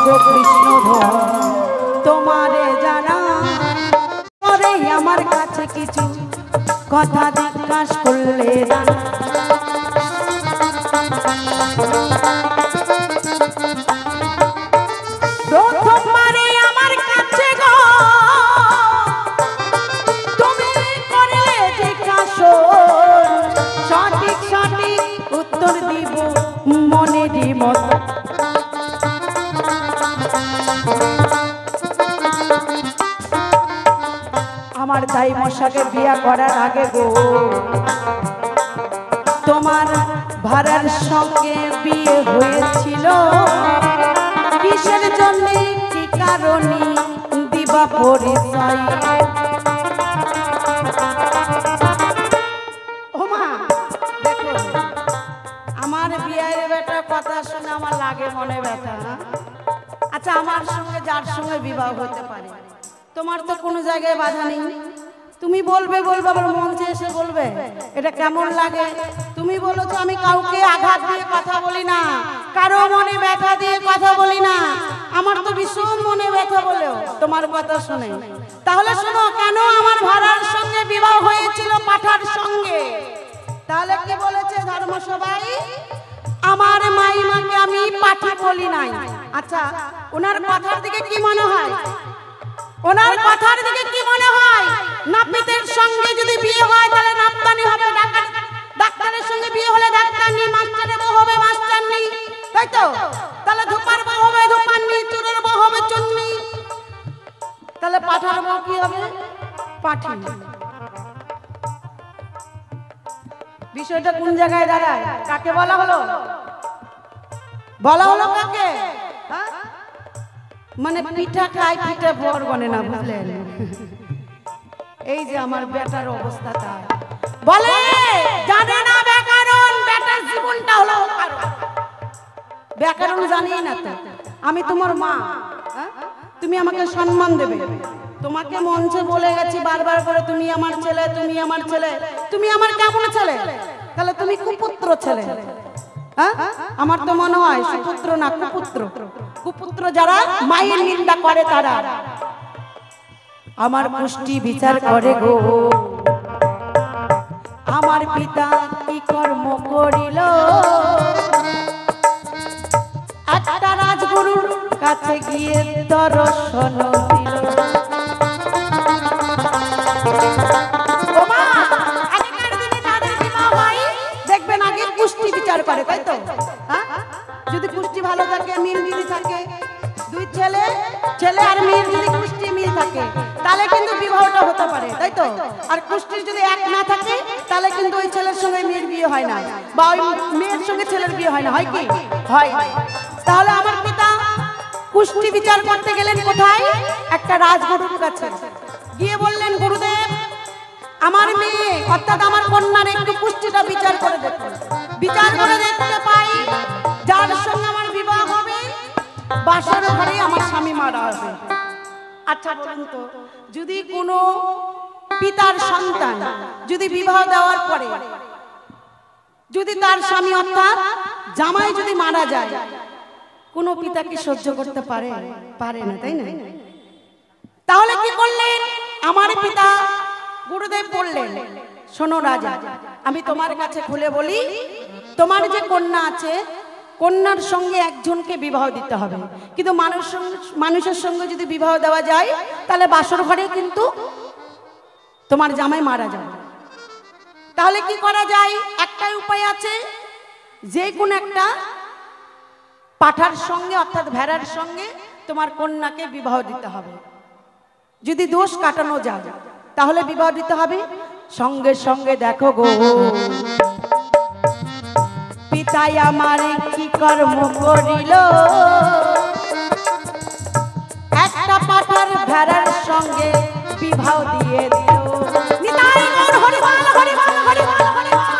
গো কৃষ্ণ ধর তোমারে জানা পরে আমার কাছে কিছু কথা জিজ্ঞাসা করলে জানা প্রথমবারে আমার কাছে গো তুমি করলে জিজ্ঞাসা সঠিক সঠিক উত্তর দিব মনেরই মতো আমার দাই মশাকে বিয়া করার আগে গো তোমার ভাড়ার সঙ্গে বিয়ে হয়েছিল কিসের জন্য কি কারণে দিবা পরিচয় ও মা দেখো আমার বিয়ের বেটার কথা শুনে আমার লাগে মনে ব্যথা আচ্ছা আমার সঙ্গে যার সঙ্গে বিবাহ হতে পারে তোমার তো কোনো জায়গায় বাধা নেই তুমি বলবে বলবে আবার মঞ্চে এসে বলবে এটা কেমন লাগে তুমি বলেছো আমি কাউকে আঘাত দিয়ে কথা বলি না কারো মনে ব্যথা দিয়ে কথা বলি না আমার তো ভীষণ মনে ব্যথা বলেও তোমার কথা শুনে তাহলে শোনো কেন আমার ভাড়ার সঙ্গে বিবাহ হয়েছিল পাঠার সঙ্গে তাহলে কি বলেছে ধর্মসভায় আমার মাইমাকে আমি পাঠা বলি নাই আচ্ছা ওনার কথার দিকে কি মনে হয় ওনার কথার দিকে কি মনে হয় নাপিতের সঙ্গে যদি বিয়ে হয় তাহলে নাপতানি হবে ডাক্তারের সঙ্গে বিয়ে হলে ডাক্তারনি মাস্টারের বউ হবে মাস্টারনি তাই তো তাহলে ধোপার বউ হবে ধোপারনি চোরের বউ হবে চুন্নি তাহলে পাঠার বউ কি হবে পাঠি বিষয়টা কোন জায়গায় দাঁড়ায় কাকে বলা হলো কাকে হ্যাঁ মানে পিঠা খাই পিঠা বর বনে না বুঝলেন এই যে আমার বেটার অবস্থা তাই বলে জানে না ব্যাকরণ বেটার জীবনটা হলো ব্যাকরণ জানি না তো আমি তোমার মা তুমি আমাকে সম্মান দেবে তোমাকে মঞ্চে বলে গেছি বারবার করে তুমি আমার ছেলে তুমি আমার ছেলে তুমি আমার কেমন ছেলে তাহলে তুমি কুপুত্র ছেলে হ্যাঁ আমার তো মনে হয় সুপুত্র না কুপুত্র যারা মায়ের নিন্দা করে তারা আমার পুষ্টি বিচার করে গো আমার পিতা কি কর্ম করিল একটা রাজগুরুর কাছে গিয়ে দর্শন দিল দেখবেন আগে পুষ্টি বিচার করে তাই তো যদি পুষ্টি ভালো থাকে মিল মিল থাকে দুই ছেলে আর মেয়ের যদি পুষ্টি মিল থাকে তাহলে কিন্তু বিবাহটা হতে পারে তাই তো আর পুষ্টি যদি এক না থাকে তাহলে কিন্তু ওই ছেলের সঙ্গে মেয়ের বিয়ে হয় না বা ওই মেয়ের সঙ্গে ছেলের বিয়ে হয় না হয় কি হয় তাহলে আমার পিতা পুষ্টি বিচার করতে গেলেন কোথায় একটা রাজগুরুর কাছে গিয়ে বললেন গুরুদেব আমার মেয়ে অর্থাৎ আমার কন্যার একটু পুষ্টিটা বিচার করে দেখুন বিচার করে দেখতে পাই যার সঙ্গে আমার বিবাহ হবে বাসর ঘরে আমার স্বামী মারা হবে আচ্ছা বলুন তো যদি কোনো পিতার সন্তান যদি বিবাহ দেওয়ার পরে যদি তার স্বামী অর্থাৎ জামাই যদি মারা যায় কোনো পিতা কি সহ্য করতে পারে না তাই না তাহলে কি করলেন আমার পিতা গুরুদেব বললেন শোনো রাজা আমি তোমার কাছে খুলে বলি তোমার যে কন্যা আছে কন্যার সঙ্গে একজনকে বিবাহ দিতে হবে কিন্তু মানুষের সঙ্গে যদি বিবাহ দেওয়া যায় তাহলে বাসর ঘরে কিন্তু তোমার জামাই মারা যাবে তাহলে কি করা যায় একটাই উপায় আছে যে কোন একটা পাঠার সঙ্গে অর্থাৎ ভেড়ার সঙ্গে তোমার কন্যাকে বিবাহ দিতে হবে যদি দোষ কাটানো যায় তাহলে বিবাহ দিতে হবে সঙ্গে সঙ্গে দেখো গো পিতাই আমার কি কর্ম করিল একটা পাঠার ভেড়ার সঙ্গে বিবাহ দিয়ে দিল নিতাই গৌর হরিবল হরিবল হরিবল হরিবল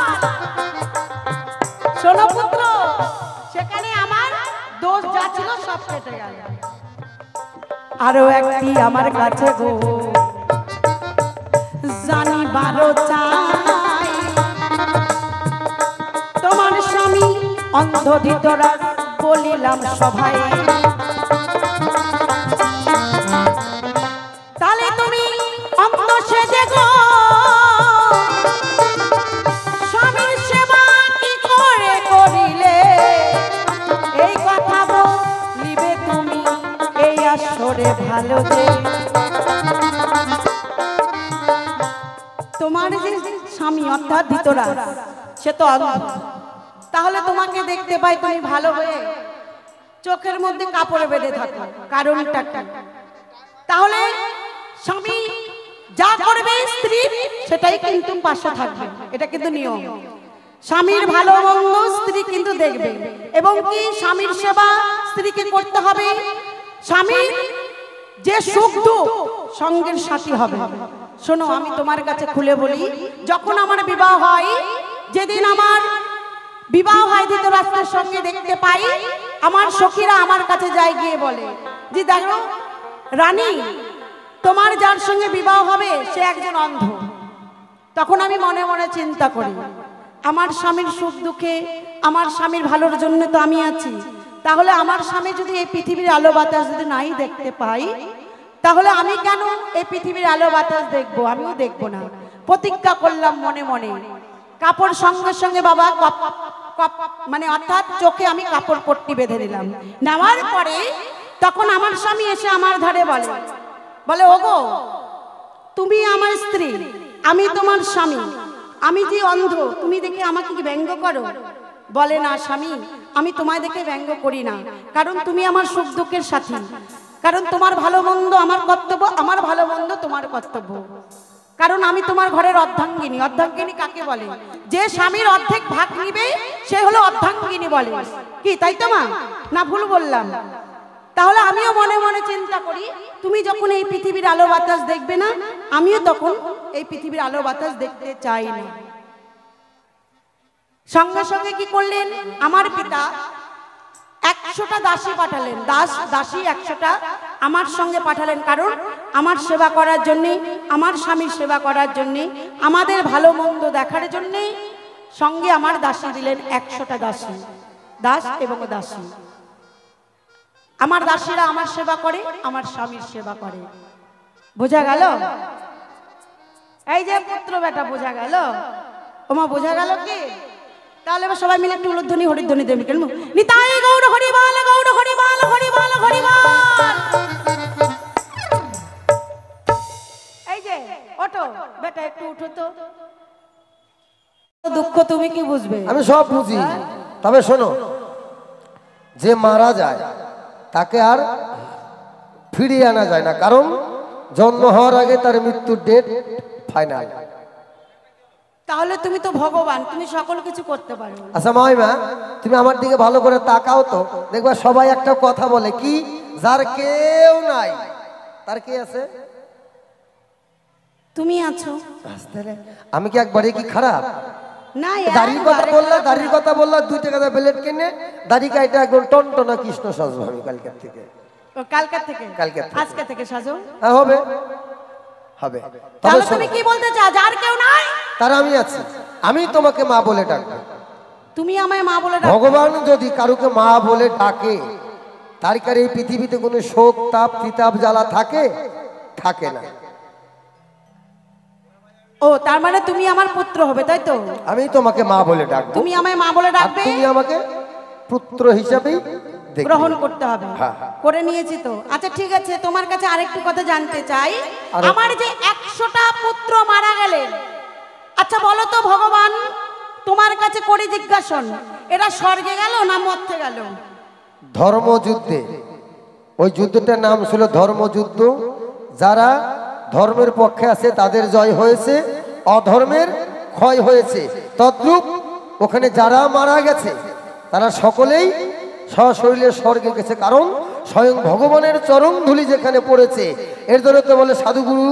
শোনো পুত্র সেখানে আমার দোষ যা ছিল সব কেটে গেল আরো একটি আমার কাছে গো জানি বারো চাই তোমার স্বামী অন্ধ ধৃতরাজ বলিলাম সভায় আসরে ভালো যে তোমার যে স্বামী অর্থাৎ ধৃতরাজ সে তো অন্ধ, তাহলে তোমাকে দেখতে পাই তুমি ভালো হয়ে চোখের মধ্যে কাপড় বেঁধে থাকো, কারণটা কি? তাহলে স্বামী যা করবে স্ত্রী সেটাই কিন্তু পাশে থাকবে, এটা কিন্তু নিয়ম। স্বামীর ভালো মন্দ স্ত্রী কিন্তু দেখবে, এবং কি স্বামীর সেবা স্ত্রীকে করতে হবে। স্বামীর যে সুখ দুঃখ সঙ্গের সাথী হবে। শোনো, আমি তোমার কাছে খুলে বলি, যখন আমার বিবাহ হয়, যেদিন আমার বিবাহ হয় ধৃতরাষ্ট্রের সঙ্গে দেখতে পাই, আমার সখীরা আমার কাছে যায় গিয়ে বলে যে দেখো রানী, তোমার যার সঙ্গে বিবাহ হবে সে একজন অন্ধ। তখন আমি মনে মনে চিন্তা করি, আমার স্বামীর সুখ দুঃখে, আমার স্বামীর ভালোর জন্য তো আমি আছি, তাহলে আমার স্বামী যদি এই পৃথিবীর আলো বাতাস যদি নাই দেখতে পাই, তাহলে আমি কেন এই পৃথিবীর আলো বাতাস দেখবো? আমিও দেখবো না। প্রতিজ্ঞা করলাম মনে মনে, কাপড় সঙ্গে সঙ্গে বাবা মানে অর্থাৎ চোখে আমি কাপড় পট্টি বেঁধে দিলাম। নেওয়ার পরে তখন আমার স্বামী এসে আমার ধারে বলে ওগো, তুমি আমার স্ত্রী, আমি তোমার স্বামী, আমি যে অন্ধ, তুমি দেখে আমাকে কি ব্যঙ্গ করো? বলে না স্বামী, আমি তোমায় দেখে ব্যঙ্গ করি না, কারণ তুমি আমার সুখ দুঃখের সাথী, কারণ তোমার ভালো মন্দ আমার কর্তব্য, আমার ভালো মন্দ তোমার কর্তব্য, কারণ আমি তোমার ঘরের অর্ধাঙ্গিনী। অর্ধাঙ্গিনী কাকে বলে? যে স্বামীর অর্ধেক ভাগ নিবে সে হলো অর্ধাঙ্গিনী বলে। কি তাই তো মা? না ভুল বললাম? তাহলে আমিও মনে মনে চিন্তা করি, তুমি যখন এই পৃথিবীর আলো বাতাস দেখবে না, আমিও তখন এই পৃথিবীর আলো বাতাস দেখতে চাই না। সঙ্গে সঙ্গে কি করলেন আমার পিতা? 100টা দাসী পাঠালেন, দাসী 100টা আমার সঙ্গে পাঠালেন, কারণ আমার সেবা করার জন্যে, আমার স্বামীর সেবা করার জন্যে, আমাদের ভালো মন্দ দেখার জন্যে সঙ্গে আমার দাসী দিলেন 100টা দাসী, দাস এবং দাসী। আমার দাসীরা আমার সেবা করে, আমার স্বামীর সেবা করে। বোঝা গেল? এই যে পুত্র বেটা, বোঝা গেল? ওমা বোঝা গেল কি? তাহলে এবার সবাই মিলে একটু উলুধ্বনি হরিধ্বনি দেবে কেন? নিতাই গৌর হরিবাল, গৌর হরিবাল, হরিবাল হরিবাল। এই যে ওঠো বেটা, একটু উঠো তো। দুঃখ তুমি কি বুঝবে? আমি সব বুঝি, তবে শোনো, যে মারা যায় তাকে আর ফিরিয়ে আনা যায় না, কারণ জন্ম হওয়ার আগে তার মৃত্যুর ডেট ফাইনাল। তাহলে তুমি তো ভগবান, তুমি সকল কিছু করতে পারো। আচ্ছা মাইমা, তুমি আমার দিকে ভালো করে তাকাও তো, দেখবা সবাই একটা কথা বলে কি, যার কেউ নাই তার কে আছে? তুমি আছো। আমি কি একবারে কি খারাপ? না, দাড়ির কথা বললা 2 টাকা দিয়ে ব্লেড কিনে দাড়ি কাইটা একদম টনটনা কৃষ্ণ সাজবো আমি কালকের থেকে। আজকে থেকে সাজো? হ্যাঁ, হবে হবে। তাহলে তুমি কি বলতে চাও, যার কেউ নাই তার আমি আছি, আমি তোমাকে মা বলে ডাকবো। তুমি আমায় মা বলে ডাকো। ভগবান যদি কারুকে মা বলে ডাকে, তার কার এই পৃথিবীতে কোনো শোক তাপ তিতাপ জ্বালা থাকে? থাকে না। ও, তার মানে তুমি আমার পুত্র হবে, তাই তো? আমি তোমাকে মা বলে ডাকবো, তুমি আমায় মা বলে ডাকবে, তুমি আমাকে পুত্র হিসাবেই গ্রহণ করতে হবে। হ্যাঁ। করে নিয়েছি তো। আচ্ছা ঠিক আছে, তোমার কাছে আরেকটু কথা জানতে চাই। আমার যে 100টা পুত্র মারা গেলেন, আচ্ছা বলো তো ভগবান, তোমার কাছে করে জিজ্ঞাসন, এরা স্বর্গে গেল না মর্তে গেল? ধর্মযুদ্ধে, ওই যুদ্ধটার নাম ছিল ধর্মযুদ্ধ। যারা ধর্মের পক্ষে আছে তাদের জয় হয়েছে, অধর্মের ক্ষয় হয়েছে। তদ্রূপ ওখানে যারা মারা গেছে তারা সকলেই সশরীরে স্বর্গে গেছে, কারণ স্বয়ং ভগবানের চরণ ধুলি যেখানে পড়েছে। এর জন্য তো বলে সাধুগুরু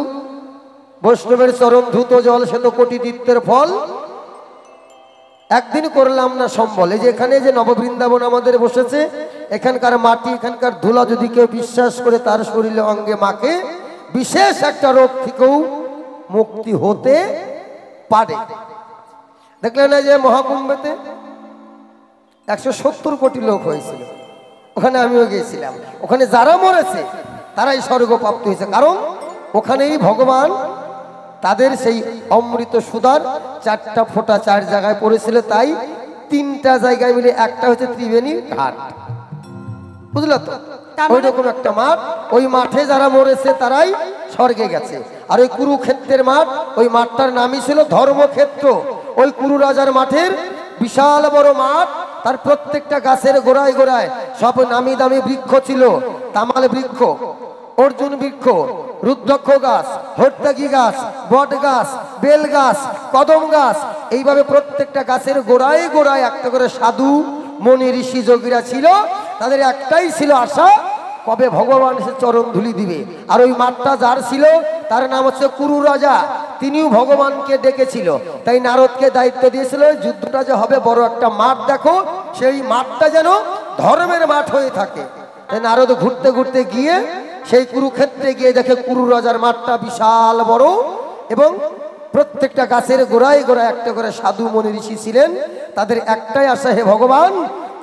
বৈষ্ণবের চরণ ধুত জল সে তো কোটি তীর্থের ফল, একদিন করলাম না সম্বল। এই যে এখানে যে নববৃন্দাবন আমাদের বসেছে, এখানকার মাটি, এখানকার ধুলা যদি কেউ বিশ্বাস করে তার শরীরে অঙ্গে মাকে, বিশেষ একটা রোগ থেকেও মুক্তি হতে পারে। দেখলেন না যে মহাকুম্ভেতে 170 কোটি লোক হয়েছিল, ওখানে আমিও গিয়েছিলাম। ওখানে যারা মরেছে তারাই স্বর্গপ্রাপ্ত হয়েছে, কারণ ওখানেই ভগবান তাদের সেই অমৃত সুধার 4টা ফোঁটা 4 জায়গায় পড়েছিল, তাই 3টা জায়গায় মিলে একটা হচ্ছে ত্রিবেণী ঘাট। বুঝলো তো? তার ওই মানে? রকম একটা মাঠ, ওই মাঠে যারা মরেছে তারাই স্বর্গে গেছে। আর ওই কুরুক্ষেত্রের মাঠ, ওই মাঠটার নামই ছিল ধর্মক্ষেত্র। ওই কুরু রাজার মাঠের বিশাল বড় মাঠ, তার প্রত্যেকটা গাছের গোড়ায় গোড়ায় সব নামি দামি বৃক্ষ ছিল। তামাল বৃক্ষ, অর্জুন বৃক্ষ, রুদ্রাক্ষ গাছ, হর্তাগি গাছ, বট গাছ, বেল গাছ, কদম গাছ, এইভাবে প্রত্যেকটা গাছের গোড়ায় গোড়ায় একটা করে সাধু মনি ঋষি যোগীরা ছিল। তাদের একটাই ছিল আশা, কবে ভগবান সে চরণ ধুলি দিবে। আর ওই মাঠটা যার ছিল তার নাম হচ্ছে কুরু রাজা, তিনিও ভগবানকে ডেকেছিল। তাই নারদকে দায়িত্ব দিয়েছিল, যুদ্ধটা যে হবে বড় একটা মাঠ দেখো, সেই মাঠটা যেন ধর্মের মাঠ হয়ে থাকে। তাই নারদ ঘুরতে ঘুরতে গিয়ে সেই কুরুক্ষেত্রে গিয়ে দেখে কুরু রাজার মাঠটা বিশাল বড়, এবং প্রত্যেকটা গাছের গোড়ায় গোড়ায় একটা করে সাধু মনি ঋষি ছিলেন। তাদের একটাই আশা, হে ভগবান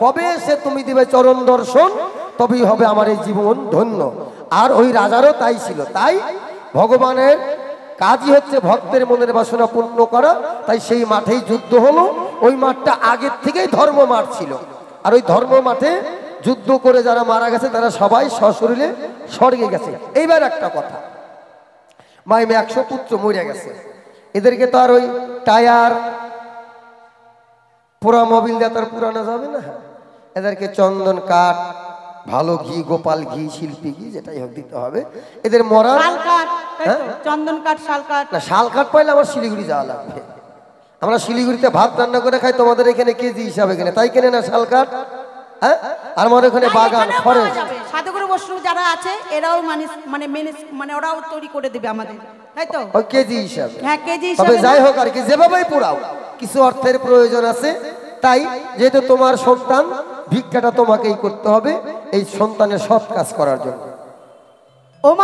কবে সে তুমি দিবে চরণ দর্শন, তবেই হবে আমার এই জীবন ধন্য। আর ওই রাজারও তাই ছিল। তাই ভগবানের কাজই হচ্ছে ভক্তের মনের বাসনা পূর্ণ করা। তাই সেই মাঠেই যুদ্ধ হলো। ওই মাঠটা আগের থেকেই ধর্ম মাঠ ছিল। আর ওই ধর্ম মাঠে যুদ্ধ করে যারা মারা গেছে তারা সবাই সশরীরে স্বর্গে গেছে। এইবার একটা কথা, মাইমে 100 পুত্র মরে গেছে, এদেরকে তো আর ওই টায়ার পোড়া মোবিল দিয়ে তার পুরানো যাবে না। এদেরকে চন্দন কাঠ, ভালো ঘি, গোপাল ঘি, শিল্পী ঘি, যেটাই হোক দিতে হবে। এদের মরার শাল কাঠ, তাই তো? চন্দন কাঠ, শাল কাঠ। না, শাল কাঠ পাইলে আমার শিলিগুড়ি যাওয়া লাগবে। আমরা শিলিগুড়িতে ভাত রান্না করে খাই, তোমাদের এখানে কেজি হিসাবে কেনে, তাই কেনে না শাল কাঠ? হ্যাঁ, আর আমার ওখানে না, বাগান, এখানেও ফরেস্ট। পাওয়া যাবে। সাধুগুরু বৈষ্ণব যারা আছে এরাও মানে ওরাও তৈরি করে দেবে আমাদের, তাই তো? ওই কেজি হিসাবে। হ্যাঁ, কেজি তবে হিসাবে। যাই হোক আর কি, যেভাবেই পোড়াও কিছু অর্থের প্রয়োজন আছে। তাই যেহেতু তোমার সন্তান, ভিক্ষাটা তোমাকেই করতে হবে এই সন্তানের সৎ কাজ করার জন্য। ওমা